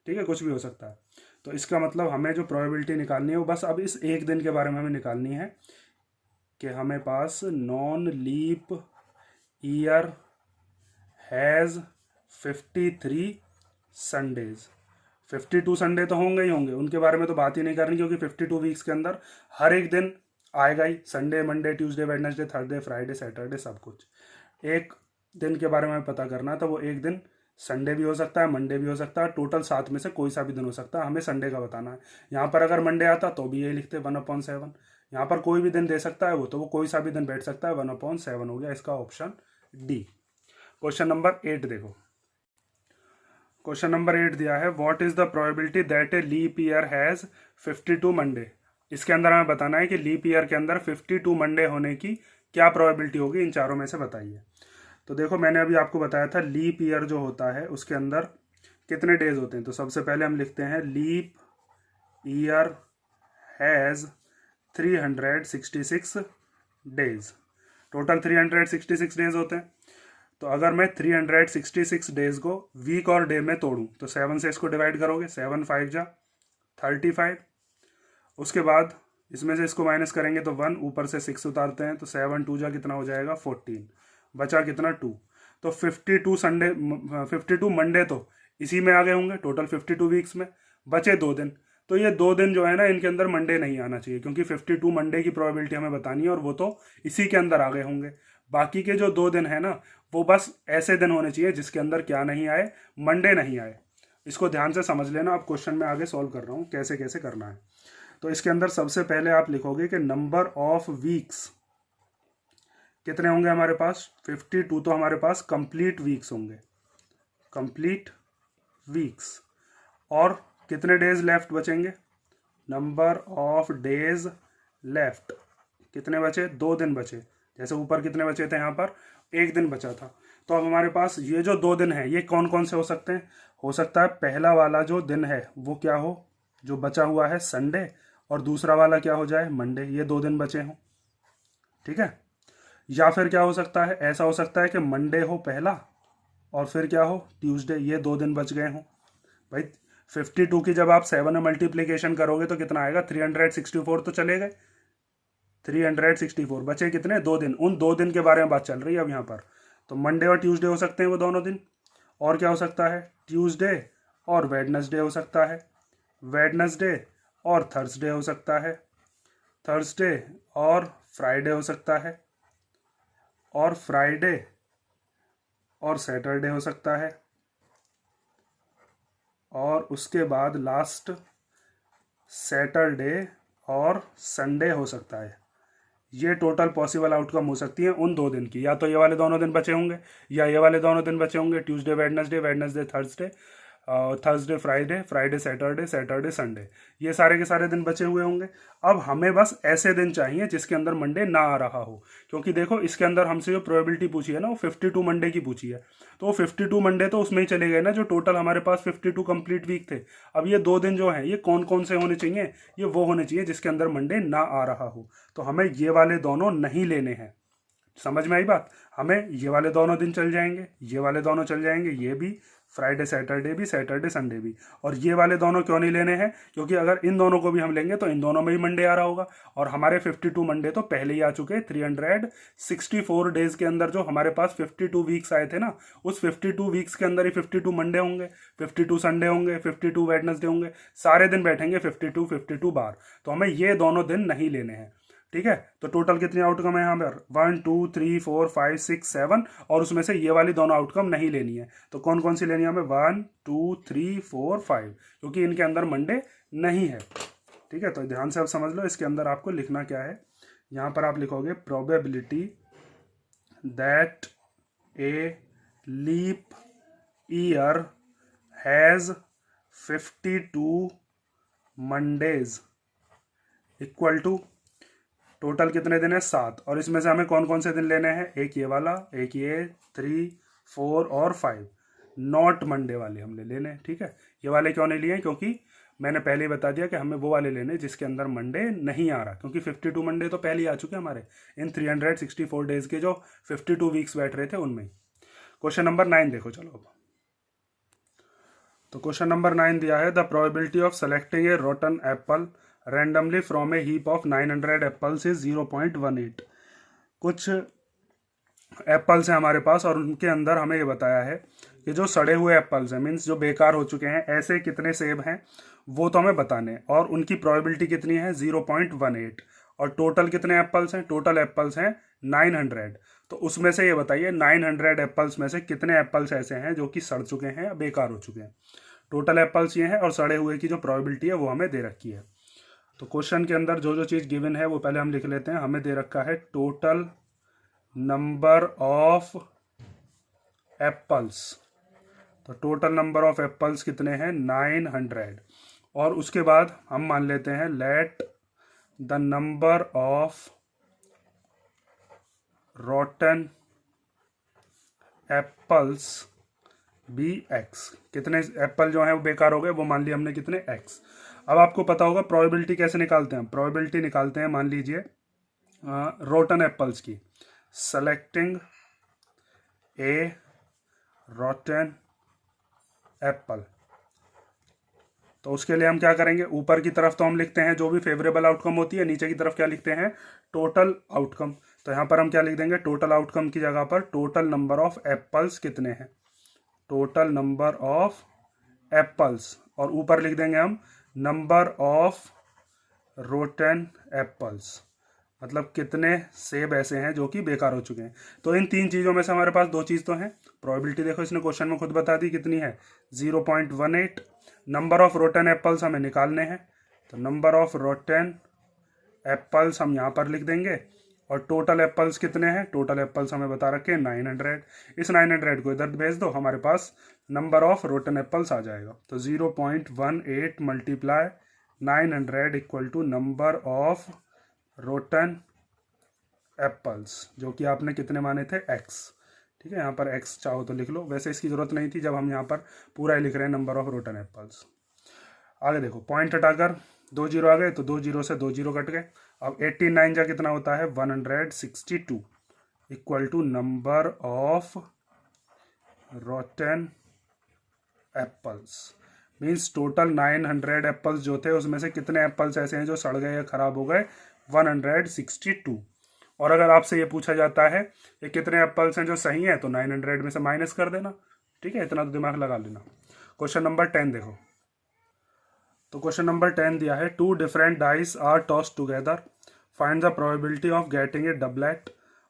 ठीक है, कुछ भी हो सकता है। तो इसका मतलब हमें जो प्रोबेबिलिटी निकालनी है वो बस अब इस एक दिन के बारे में हमें निकालनी है कि हमें पास non leap year has 53 Sundays. 52 Sunday तो होंगे ही होंगे, उनके बारे में तो बात ही नहीं करनी, क्योंकि 52 वीक्स के अंदर हर एक दिन आएगा ही, Sunday, Monday, Tuesday, Wednesday, Thursday, Friday, Saturday, सब कुछ। एक दिन के बारे में पता करना है तो वो एक दिन संडे भी हो सकता है, मंडे भी हो सकता है, टोटल 7 में से कोई सा भी दिन हो सकता है, हमें संडे का बताना है। यहाँ पर अगर मंडे आता तो भी यही लिखते 1/7। यहाँ पर कोई भी दिन दे सकता है वो, तो वो कोई सा भी दिन बैठ सकता है, 1/7 हो गया, इसका ऑप्शन डी। क्वेश्चन नंबर 8 देखो। क्वेश्चन नंबर 8 दिया है, what is the probability that a leap year has 52 Monday. इसके अंदर हमें बताना है कि लीप ईयर के अंदर 52 मंडे होने की क्या प्रोबेबिलिटी होगी, इन चारों में से बताइए। तो देखो, मैंने अभी आपको बताया था लीप ईयर जो होता है उसके अंदर कितने डेज होते हैं। तो सबसे पहले हम लिखते हैं leap year has 366 days, total 366 days होते हैं। तो अगर मैं 366 डेज को वीक और डे में तोड़ूं तो 7 से इसको डिवाइड करोगे, 7 5 जा 35। उसके बाद इसमें से इसको माइनस करेंगे तो 1, ऊपर से 6 उतारते हैं तो 7 2 जा कितना हो जाएगा, 14, बचा कितना 2। तो 52 मंडे तो इसी में आ गए होंगे, टोटल 52 वीक्स में बचे 2 दिन। तो ये 2 दिन जो है ना, इनके अंदर मंडे नहीं आना चाहिए, क्योंकि 52 मंडे की प्रोबेबिलिटी हमें बतानी है और वो तो इसी के अंदर आ गए होंगे। बाकी के जो 2 दिन है ना, वो बस ऐसे दिन होने चाहिए जिसके अंदर क्या नहीं आए, मंडे नहीं आए। इसको ध्यान से समझ लेना, अब क्वेश्चन में आगे सॉल्व कर रहा हूँ कैसे कैसे करना है। तो इसके अंदर सबसे पहले आप लिखोगे कि नंबर ऑफ वीक्स कितने होंगे हमारे पास, 52 तो हमारे पास कंप्लीट वीक्स होंगे, कंप्लीट वीक्स। और कितने डेज लेफ्ट बचेंगे, नंबर ऑफ डेज लेफ्ट, कितने बचे, 2 दिन बचे। जैसे ऊपर कितने बचे थे, यहाँ पर 1 दिन बचा था। तो अब हमारे पास ये जो 2 दिन है ये कौन कौन से हो सकते हैं, हो सकता है पहला वाला जो दिन है वो क्या हो, जो बचा हुआ है संडे, और दूसरा वाला क्या हो जाए, मंडे, ये 2 दिन बचे हों। ठीक है, या फिर क्या हो सकता है, ऐसा हो सकता है कि मंडे हो पहला और फिर क्या हो, ट्यूसडे, ये 2 दिन बच गए हों। भाई 52 की जब आप 7 में मल्टीप्लीकेशन करोगे तो कितना आएगा, 364 तो चले गए, 364 बचे कितने, 2 दिन। उन 2 दिन के बारे में बात चल रही है अब यहाँ पर। तो मंडे और ट्यूसडे हो सकते हैं वो दोनों दिन, और क्या हो सकता है, ट्यूसडे और वेडनेसडे हो सकता है, वेडनेसडे और थर्सडे हो सकता है, थर्सडे और फ्राइडे हो सकता है, और फ्राइडे और सैटरडे हो सकता है, और उसके बाद लास्ट सैटरडे और संडे हो सकता है। ये टोटल पॉसिबल आउटकम हो सकती है उन 2 दिन की, या तो ये वाले दोनों दिन बचे होंगे या ये वाले दोनों दिन बचे होंगे, Tuesday Wednesday, Wednesday Thursday, Thursday Friday, Friday Saturday, Saturday Sunday, ये सारे के सारे दिन बचे हुए होंगे। अब हमें बस ऐसे दिन चाहिए जिसके अंदर मंडे ना आ रहा हो, क्योंकि देखो इसके अंदर हमसे जो प्रोबेबिलिटी पूछी है ना वो 52 मंडे की पूछी है, तो वो 52 मंडे तो उसमें ही चले गए ना, जो टोटल हमारे पास 52 कंप्लीट वीक थे। अब ये 2 दिन जो हैं ये कौन कौन से होने चाहिए, ये वो होने चाहिए जिसके अंदर मंडे ना आ रहा हो। तो हमें ये वाले दोनों नहीं लेने हैं, समझ में आई बात। हमें ये वाले दोनों दिन चल जाएंगे, ये वाले दोनों चल जाएंगे, ये भी फ्राइडे सैटरडे भी, सैटरडे संडे भी। और ये वाले दोनों क्यों नहीं लेने हैं, क्योंकि अगर इन दोनों को भी हम लेंगे तो इन दोनों में ही मंडे आ रहा होगा, और हमारे 52 मंडे तो पहले ही आ चुके। 364 डेज के अंदर जो हमारे पास 52 वीक्स आए थे ना, उस 52 वीक्स के अंदर ही 52 मंडे होंगे, 52 संडे होंगे, 52 वेडनेसडे होंगे, सारे दिन बैठेंगे 52 बार। तो हमें ये दोनों दिन नहीं लेने हैं। ठीक है, तो टोटल कितनी आउटकम है यहाँ पर, 1 2 3 4 5 6 7, और उसमें से ये वाली दोनों आउटकम नहीं लेनी है। तो कौन कौन सी लेनी है हमें, 1 2 3 4 5, क्योंकि इनके अंदर मंडे नहीं है। ठीक है, तो ध्यान से आप समझ लो, इसके अंदर आपको लिखना क्या है, यहाँ पर आप लिखोगे probability that a leap year has 52 Mondays equal to, total कितने दिन है, 7, और इसमें से हमें कौन कौन से दिन लेने हैं, एक ये वाला, एक ये 3 4 और 5, नॉट मंडे वाले हमने लेने, ठीक है। ये वाले क्यों नहीं लिए, क्योंकि मैंने पहले ही बता दिया कि हमें वो वाले लेने जिसके अंदर मंडे नहीं आ रहा, क्योंकि 52 मंडे तो पहले ही आ चुके हैं हमारे इन 364 डेज के जो 52 वीक्स बैठ रहे थे उनमें। क्वेश्चन नंबर 9 देखो चलो अब। तो क्वेश्चन नंबर 9 दिया है, the probability of selecting A rotten Apple randomly from A heap of 900 apples is 0.18। कुछ एप्पल्स हैं हमारे पास और उनके अंदर हमें ये बताया है कि जो सड़े हुए एप्पल्स हैं, मीन्स जो बेकार हो चुके हैं, ऐसे कितने सेब हैं वो तो हमें बताने, और उनकी प्रोबेबिलिटी कितनी है 0.18, और टोटल कितने एप्पल्स हैं, टोटल एप्पल्स हैं 900। तो उसमें से ये बताइए 900 एप्पल्स में से कितने एप्पल्स ऐसे हैं जो कि सड़ चुके हैं या बेकार हो चुके हैं। टोटल एप्पल्स ये हैं और सड़े हुए की जो प्रोबेबिलिटी है वो हमें दे रखी है। तो क्वेश्चन के अंदर जो जो चीज़ गिवन है वो पहले हम लिख लेते हैं। हमें दे रखा है टोटल नंबर ऑफ एप्पल्स, तो टोटल नंबर ऑफ एप्पल्स कितने हैं 900, और उसके बाद हम मान लेते हैं let the number of rotten apples be X. कितने एप्पल जो हैं वो बेकार हो गए वो मान लिया हमने कितने एक्स। अब आपको पता होगा प्रोबेबिलिटी कैसे निकालते हैं, प्रोबेबिलिटी निकालते हैं मान लीजिए रोटन एप्पल्स की, सेलेक्टिंग ए रोटन एप्पल। तो उसके लिए हम क्या करेंगे, ऊपर की तरफ तो हम लिखते हैं जो भी फेवरेबल आउटकम होती है, नीचे की तरफ क्या लिखते हैं टोटल आउटकम। तो यहाँ पर हम क्या लिख देंगे, टोटल आउटकम की जगह पर टोटल नंबर ऑफ एप्पल्स कितने हैं, टोटल नंबर ऑफ एप्पल्स, और ऊपर लिख देंगे हम नंबर ऑफ रोटन एप्पल्स, मतलब कितने सेब ऐसे हैं जो कि बेकार हो चुके हैं। तो इन तीन चीज़ों में से हमारे पास दो चीज़ तो हैं। प्रोबेबिलिटी देखो इसने क्वेश्चन में खुद बता दी कितनी है 0.18। नंबर ऑफ रोटन एप्पल्स हमें निकालने हैं, तो नंबर ऑफ रोटन एप्पल्स हम यहाँ पर लिख देंगे, और टोटल एप्पल्स कितने हैं, टोटल एप्पल्स हमें बता रखे हैं 900। इस 900 को इधर भेज दो, हमारे पास नंबर ऑफ रोटन एप्पल्स आ जाएगा। तो 0.18 multiply 900 equal to number of rotten apples, जो कि आपने कितने माने थे एक्स, ठीक है। यहाँ पर एक्स चाहो तो लिख लो, वैसे इसकी ज़रूरत नहीं थी जब हम यहाँ पर पूरा ही लिख रहे हैं नंबर ऑफ रोटन एप्पल्स। आगे देखो, पॉइंट हटाकर 2 जीरो आ गए तो 2 जीरो से 2 जीरो कट गए। अब 89 का कितना होता है 162 equal to number of rotten apples. Means total 900 apples जो थे उसमें से कितने एप्पल्स ऐसे हैं जो सड़ गए या खराब हो गए 162। और अगर आपसे ये पूछा जाता है ये कितने एप्पल्स हैं जो सही हैं, तो 900 में से माइनस कर देना, ठीक है, इतना तो दिमाग लगा लेना। क्वेश्चन नंबर 10 देखो। तो क्वेश्चन नंबर 10 दिया है, 2 different dice are toss together, find the probability of getting a doublet,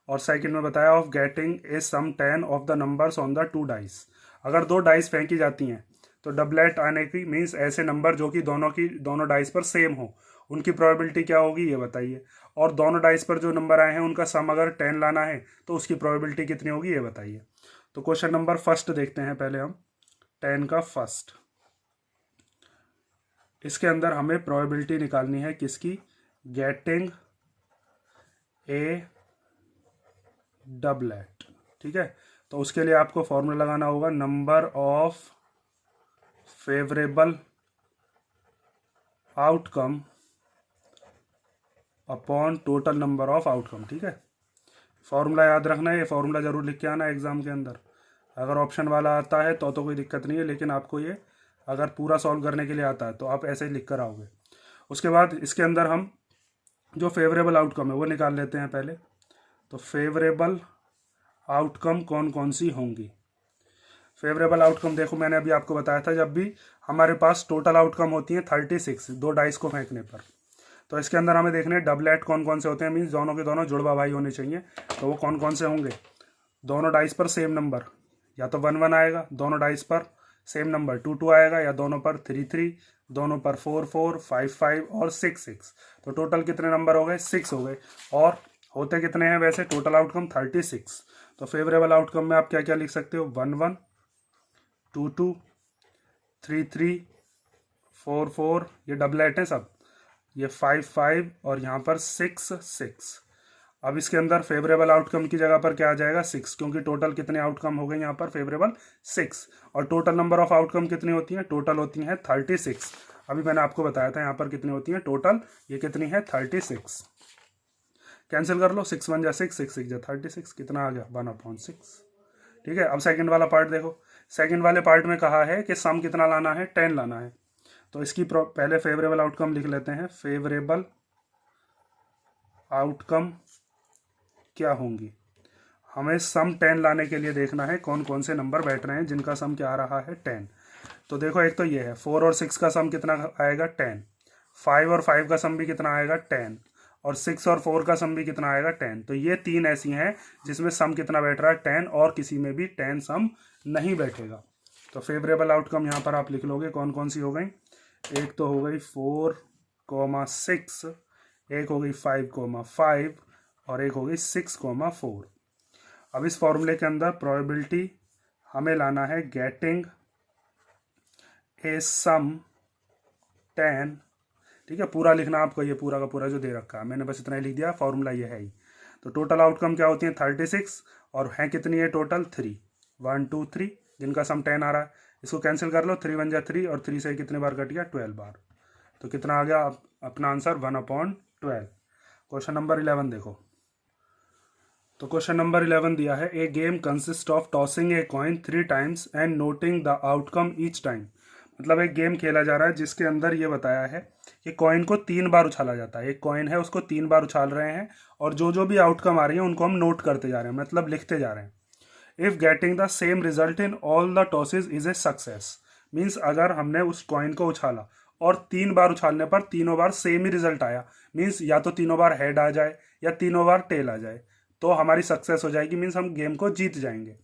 और सेकंड में बताया of getting a sum 10 of the numbers on the 2 dice. अगर 2 डाइस फेंकी जाती हैं तो डबलेट आने की मीन्स ऐसे नंबर जो कि दोनों डाइस पर सेम हो, उनकी प्रोबेबिलिटी क्या होगी ये बताइए। और दोनों डाइस पर जो नंबर आए हैं उनका सम अगर 10 लाना है तो उसकी प्रोबेबिलिटी कितनी होगी ये बताइए। तो क्वेश्चन नंबर फर्स्ट देखते हैं पहले हम, 10 का फर्स्ट। इसके अंदर हमें प्रोबेबिलिटी निकालनी है किसकी, गेटिंग ए डबलेट, ठीक है। तो उसके लिए आपको फॉर्मूला लगाना होगा number of favourable outcome upon total number of outcome, ठीक है। फॉर्मूला याद रखना है, ये फॉर्मूला जरूर लिख के आना एग्जाम के अंदर। अगर ऑप्शन वाला आता है तो कोई दिक्कत नहीं है, लेकिन आपको ये अगर पूरा सॉल्व करने के लिए आता है तो आप ऐसे ही लिख कर आओगे। उसके बाद इसके अंदर हम जो फेवरेबल आउटकम है वो निकाल लेते हैं पहले। तो फेवरेबल आउटकम कौन कौन सी होंगी, फेवरेबल आउटकम देखो मैंने अभी आपको बताया था, जब भी हमारे पास टोटल आउटकम होती है 36 2 डाइस को फेंकने पर, तो इसके अंदर हमें देखने डबलेट कौन कौन से होते हैं, मीन्स दोनों के दोनों जुड़वा भाई होने चाहिए। तो वो कौन कौन से होंगे, दोनों डाइस पर सेम नंबर, या तो 1 1 आएगा, दोनों डाइस पर सेम नंबर 2 2 आएगा, या दोनों पर 3 3, दोनों पर 4 4, 5 5 और 6 6। तो टोटल कितने नंबर हो गए 6 हो गए, और होते कितने हैं वैसे टोटल आउटकम 36। तो फेवरेबल आउटकम में आप क्या क्या लिख सकते हो 1 1, 2 2, 3 3, 4 4, ये डबलेट है सब, ये 5 5 और यहाँ पर 6 6। अब इसके अंदर फेवरेबल आउटकम की जगह पर क्या आ जाएगा 6, क्योंकि टोटल कितने आउटकम हो गए यहाँ पर फेवरेबल 6, और टोटल नंबर ऑफ आउटकम कितनी होती हैं, टोटल होती हैं 36। अभी मैंने आपको बताया था यहाँ पर कितनी होती हैं टोटल, ये कितनी है 36। कैंसिल कर लो, 6 1 जा 6, 6 6 जा 36, कितना आ गया 1/6। ठीक है, अब सेकंड वाला पार्ट देखो। सेकंड वाले पार्ट में कहा है कि सम कितना लाना है, 10 लाना है। तो इसकी पहले फेवरेबल आउटकम लिख लेते हैं। फेवरेबल आउटकम क्या होंगी, हमें सम 10 लाने के लिए देखना है कौन कौन से नंबर बैठ रहे हैं जिनका सम क्या आ रहा है 10। तो देखो, एक तो ये है 4 और 6 का सम कितना आएगा 10, 5 और 5 का सम भी कितना आएगा 10, और 6 और 4 का सम भी कितना आएगा 10। तो ये तीन ऐसी हैं जिसमें सम कितना बैठ रहा है 10, और किसी में भी 10 सम नहीं बैठेगा। तो फेवरेबल आउटकम यहाँ पर आप लिख लोगे कौन कौन सी हो गई। एक तो हो गई 4,6, एक हो गई 5,5, और एक हो गई 6,4। अब इस फॉर्मूले के अंदर प्रोबेबिलिटी हमें लाना है गेटिंग ए सम 10। ठीक है, पूरा लिखना आपको, ये पूरा का पूरा जो दे रखा है मैंने बस इतना ही लिख दिया, फॉर्मूला ये है ही। तो टोटल आउटकम क्या होती है 36, और हैं कितनी है टोटल 3, 1 2 3, जिनका सम 10 आ रहा है। इसको कैंसिल कर लो, 3 1 जा 3, और 3 से कितने बार कट गया 12 बार। तो कितना आ गया अपना आंसर 1/12। क्वेश्चन नंबर 11 देखो। तो क्वेश्चन नंबर 11 दिया है, a game consist of tossing a coin 3 times and noting the outcome each time. मतलब एक गेम खेला जा रहा है जिसके अंदर ये बताया है कि कॉइन को 3 बार उछाला जाता है। एक कॉइन है, उसको 3 बार उछाल रहे हैं, और जो जो भी आउटकम आ रही है उनको हम नोट करते जा रहे हैं, मतलब लिखते जा रहे हैं। If getting the same result in all the tosses is a success, means अगर हमने उस कॉइन को उछाला और 3 बार उछालने पर तीनों बार सेम ही रिजल्ट आया, मीन्स या तो तीनों बार हेड आ जाए या तीनों बार टेल आ जाए, तो हमारी सक्सेस हो जाएगी, मीन्स हम गेम को जीत जाएंगे।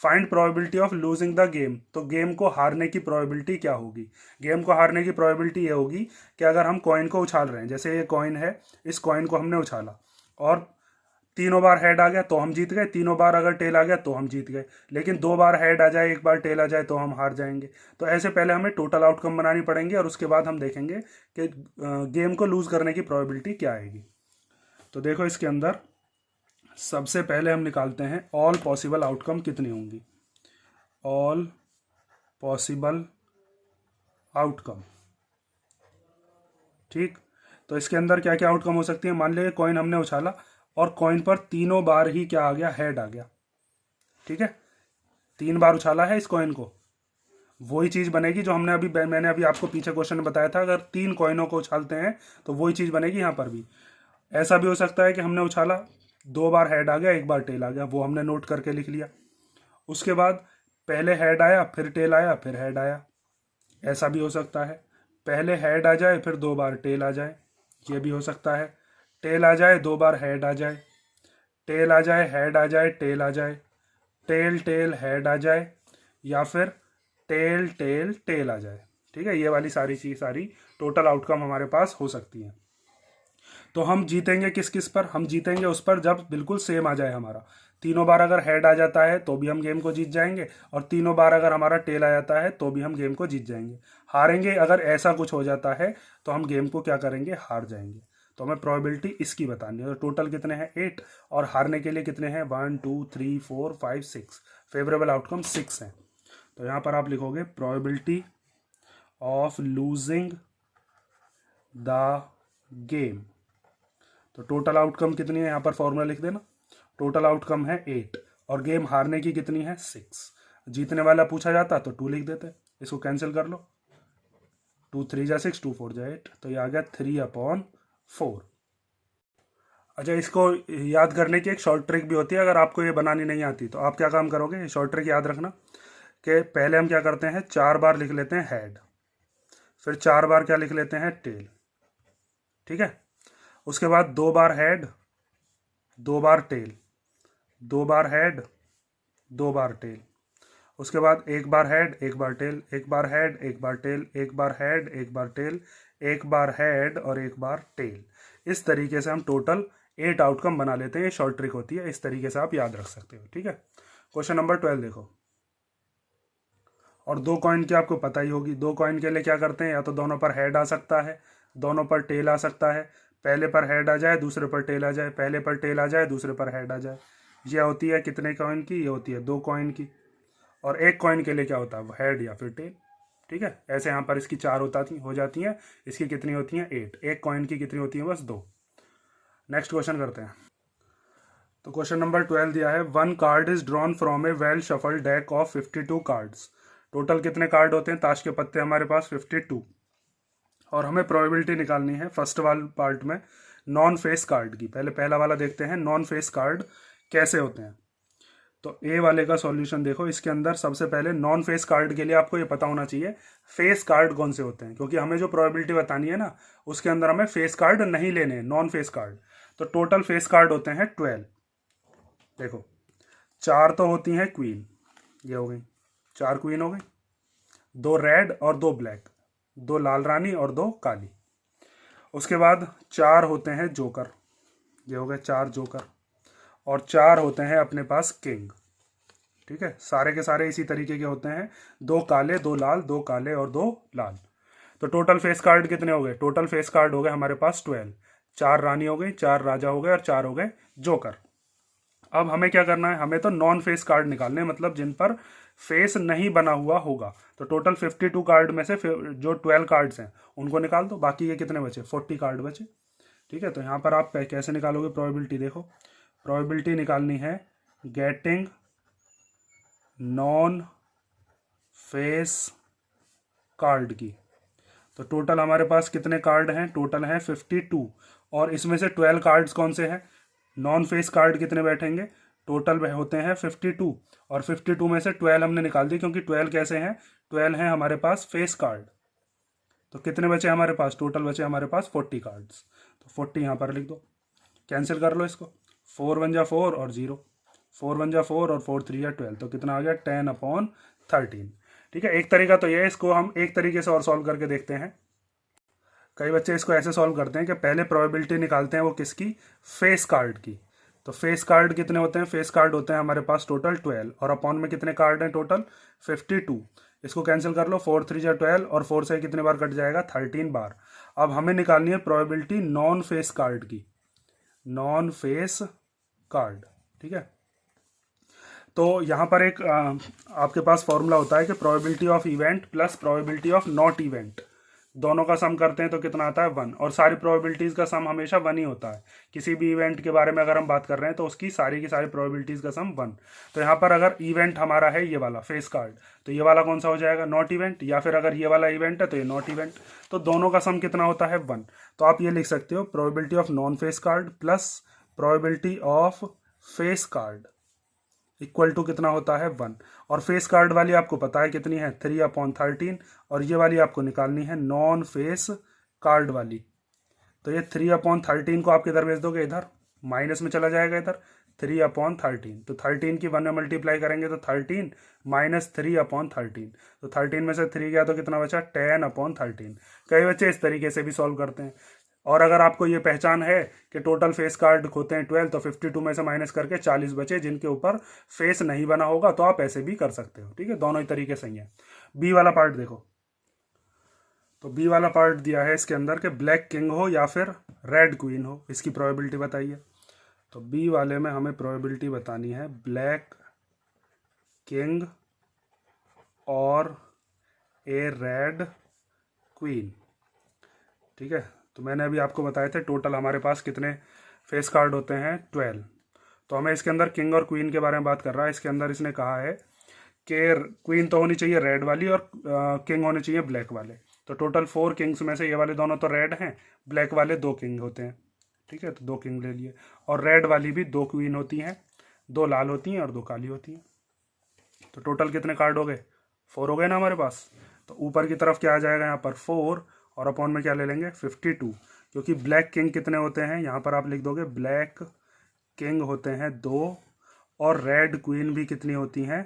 Find probability of losing the game, तो गेम को हारने की प्रोबेबिलिटी क्या होगी। गेम को हारने की प्रोबेबिलिटी ये होगी कि अगर हम कॉइन को उछाल रहे हैं, जैसे ये कॉइन है, इस कॉइन को हमने उछाला और तीनों बार हेड आ गया तो हम जीत गए, तीनों बार अगर टेल आ गया तो हम जीत गए, लेकिन 2 बार हेड आ जाए, 1 बार टेल आ जाए तो हम हार जाएंगे। तो ऐसे पहले हमें टोटल आउटकम बनानी पड़ेंगे, और उसके बाद हम देखेंगे कि गेम को लूज करने की प्रोबेबिलिटी क्या आएगी। तो देखो, इसके अंदर सबसे पहले हम निकालते हैं ऑल पॉसिबल आउटकम कितनी होंगी। ऑल पॉसिबल आउटकम, ठीक। तो इसके अंदर क्या क्या आउटकम हो सकती है। मान लीजिए कॉइन हमने उछाला और कॉइन पर तीनों बार ही क्या आ गया, हेड आ गया। ठीक है, 3 बार उछाला है इस कॉइन को, वही चीज बनेगी जो मैंने अभी आपको पीछे क्वेश्चन में बताया था। अगर 3 कॉइनों को उछालते हैं तो वही चीज बनेगी यहाँ पर भी। ऐसा भी हो सकता है कि हमने उछाला, 2 बार हेड आ गया, 1 बार टेल आ गया, वो हमने नोट करके लिख लिया। उसके बाद पहले हेड आया, फिर टेल आया, फिर हेड आया। ऐसा भी हो सकता है पहले हेड आ जाए, फिर 2 बार टेल आ जाए, ये भी हो सकता है। टेल आ जाए, 2 बार हेड आ जाए, टेल आ जाए, हेड आ जाए, टेल आ जाए, टेल टेल हेड आ जाए, या फिर टेल टेल टेल आ जाए। ठीक है, ये वाली सारी टोटल आउटकम हमारे पास हो सकती है। तो हम जीतेंगे किस किस पर, हम जीतेंगे उस पर जब बिल्कुल सेम आ जाए हमारा। तीनों बार अगर हेड आ जाता है तो भी हम गेम को जीत जाएंगे, और तीनों बार अगर हमारा टेल आ जाता है तो भी हम गेम को जीत जाएंगे। हारेंगे अगर ऐसा कुछ हो जाता है तो हम गेम को क्या करेंगे, हार जाएंगे। तो हमें प्रोबेबिलिटी इसकी बतानी है। तो टोटल कितने हैं 8, और हारने के लिए कितने हैं 1 2 3 4 5 6, फेवरेबल आउटकम 6 है। तो यहाँ पर आप लिखोगे probability of losing the game. तो टोटल आउटकम कितनी है, यहाँ पर फॉर्मूला लिख देना। टोटल आउटकम है 8, और गेम हारने की कितनी है 6। जीतने वाला पूछा जाता तो 2 लिख देते, इसको कैंसिल कर लो, 2 3 जा 6, 2 4 जा 8, तो ये आ गया 3/4। अच्छा, इसको याद करने की एक शॉर्ट ट्रिक भी होती है। अगर आपको ये बनानी नहीं आती तो आप क्या काम करोगे, शॉर्ट ट्रिक याद रखना कि पहले हम क्या करते हैं, 4 बार लिख लेते हैं हेड, फिर 4 बार क्या लिख लेते हैं टेल। ठीक है, उसके बाद 2 बार हेड, 2 बार टेल, 2 बार हेड, 2 बार टेल। उसके बाद 1 बार हेड, 1 बार टेल, 1 बार हेड, 1 बार टेल, 1 बार हेड, 1 बार टेल, 1 बार हेड और 1 बार टेल। इस तरीके से हम टोटल 8 आउटकम बना लेते हैं। ये शॉर्ट ट्रिक होती है, इस तरीके से आप याद रख सकते हो। ठीक है, क्वेश्चन नंबर 12 देखो। और 2 कॉइन की आपको पता ही होगी। 2 कॉइन के लिए क्या करते हैं, या तो दोनों पर हेड आ सकता है, दोनों पर टेल आ सकता है, पहले पर हेड आ जाए दूसरे पर टेल आ जाए, पहले पर टेल आ जाए दूसरे पर हेड आ जाए। ये होती है कितने कॉइन की? ये होती है 2 कॉइन की। और एक कॉइन के लिए क्या होता है? हेड या फिर टेल। ठीक है, ऐसे यहाँ पर इसकी 4 हो जाती हैं, इसकी कितनी होती हैं? 8। एक कॉइन की कितनी होती है? बस 2। नेक्स्ट क्वेश्चन करते हैं। तो क्वेश्चन नंबर 12 दिया है, 1 card is drawn from A well shuffle deck of 52 cards. Total कितने कार्ड होते हैं? ताश के पत्ते हमारे पास 52। और हमें प्रोबेबिलिटी निकालनी है फर्स्ट वाले पार्ट में नॉन फेस कार्ड की। पहले पहला वाला देखते हैं, नॉन फेस कार्ड कैसे होते हैं। तो ए वाले का सॉल्यूशन देखो, इसके अंदर सबसे पहले नॉन फेस कार्ड के लिए आपको ये पता होना चाहिए फेस कार्ड कौन से होते हैं, क्योंकि हमें जो प्रोबेबिलिटी बतानी है ना उसके अंदर हमें फेस कार्ड नहीं लेने, नॉन फेस कार्ड। तो टोटल फेस कार्ड होते हैं 12। देखो 4 तो होती हैं क्वीन, ये हो गई 4 क्वीन हो गई, 2 रेड और 2 ब्लैक, 2 लाल रानी और 2 काली। उसके बाद 4 होते हैं जोकर, ये हो गए 4 जोकर, और 4 होते हैं अपने पास किंग। ठीक है, सारे के सारे इसी तरीके के होते हैं, 2 काले 2 लाल, 2 काले और 2 लाल। तो टोटल फेस कार्ड कितने हो गए? टोटल फेस कार्ड हो गए हमारे पास 12। 4 रानी हो गई, 4 राजा हो गए और 4 हो गए जोकर। अब हमें क्या करना है? हमें तो नॉन फेस कार्ड निकालने, मतलब जिन पर फेस नहीं बना हुआ होगा। तो टोटल 52 कार्ड में से जो 12 कार्ड्स हैं उनको निकाल दो, बाकी ये कितने बचे? 40 कार्ड बचे। ठीक है, तो यहाँ पर आप कैसे निकालोगे प्रोबेबिलिटी? देखो प्रोबेबिलिटी निकालनी है गेटिंग नॉन फेस कार्ड की। तो टोटल हमारे पास कितने कार्ड हैं? टोटल हैं 52, और इसमें से 12 कार्ड्स कौन से हैं? नॉन फेस कार्ड कितने बैठेंगे? टोटल होते हैं 52, और 52 में से 12 हमने निकाल दिए, क्योंकि 12 कैसे हैं? 12 हैं हमारे पास फेस कार्ड। तो कितने बचे हमारे पास? टोटल बचे हमारे पास 40 कार्ड्स। तो 40 यहाँ पर लिख दो, कैंसिल कर लो इसको। 4 1 जा 4 और 0, 4 1 जा 4 और 4 3 जा 12, तो कितना आ गया? 10/13। ठीक है, एक तरीका तो ये है, इसको हम एक तरीके से और सॉल्व करके देखते हैं। कई बच्चे इसको ऐसे सॉल्व करते हैं कि पहले प्रोबेबिलिटी निकालते हैं वो किसकी? फेस कार्ड की। तो फेस कार्ड कितने होते हैं? फेस कार्ड होते हैं हमारे पास टोटल 12, और अपॉन में कितने कार्ड हैं? टोटल 52। इसको कैंसिल कर लो, 4 3 जा 12, और 4 से कितने बार कट जाएगा? 13 बार। अब हमें निकालनी है प्रोबेबिलिटी नॉन फेस कार्ड की, नॉन फेस कार्ड। ठीक है, तो यहाँ पर एक आपके पास फॉर्मूला होता है कि probability of event plus probability of not event, दोनों का सम करते हैं तो कितना आता है? 1। और सारी प्रोबेबिलिटीज़ का सम हमेशा 1 ही होता है। किसी भी इवेंट के बारे में अगर हम बात कर रहे हैं तो उसकी सारी की सारी प्रोबेबिलिटीज़ का सम 1। तो यहाँ पर अगर इवेंट हमारा है ये वाला फेस कार्ड, तो ये वाला कौन सा हो जाएगा? Not event. या फिर अगर ये वाला इवेंट है तो ये नॉट इवेंट। तो दोनों का सम कितना होता है? 1। तो आप ये लिख सकते हो probability of non face card plus probability of face card equal to कितना होता है? 1। और फेस कार्ड वाली आपको पता है कितनी है? 3/13। और ये वाली आपको निकालनी है नॉन फेस कार्ड वाली। तो ये 3/13 को आप किधर भेज दोगे? इधर माइनस में चला जाएगा, इधर 3/13। तो 13 की 1 में मल्टीप्लाई करेंगे तो 13 माइनस 3/13। तो 13 में से 3 गया तो कितना बचा? 10/13। कई बच्चे इस तरीके से भी सॉल्व करते हैं। और अगर आपको ये पहचान है कि टोटल फेस कार्ड होते हैं 12, तो 52 में से माइनस करके 40 बचे जिनके ऊपर फेस नहीं बना होगा, तो आप ऐसे भी कर सकते हो। ठीक है, दोनों ही तरीके सही है। बी वाला पार्ट देखो, तो बी वाला पार्ट दिया है इसके अंदर कि ब्लैक किंग हो या फिर रेड क्वीन हो, इसकी प्रोबेबिलिटी बताइए। तो बी वाले में हमें प्रोबेबिलिटी बतानी है ब्लैक किंग और ए रेड क्वीन। ठीक है, तो मैंने अभी आपको बताए थे टोटल हमारे पास कितने फेस कार्ड होते हैं? 12। तो हमें इसके अंदर किंग और क्वीन के बारे में बात कर रहा है। इसके अंदर इसने कहा है कि क्वीन तो होनी चाहिए रेड वाली और किंग होने चाहिए ब्लैक वाले। तो टोटल 4 किंग्स में से ये वाले दोनों तो रेड हैं, ब्लैक वाले 2 किंग होते हैं। ठीक है, तो 2 किंग ले लिए। और रेड वाली भी 2 क्वीन होती हैं, 2 लाल होती हैं और 2 काली होती हैं। तो टोटल कितने कार्ड हो गए? 4 हो गए ना हमारे पास। तो ऊपर की तरफ क्या आ जाएगा यहाँ पर? 4, और अपॉन में क्या ले लेंगे? 52। क्योंकि ब्लैक किंग कितने होते हैं? यहाँ पर आप लिख दोगे ब्लैक किंग होते हैं 2, और रेड क्वीन भी कितनी होती हैं?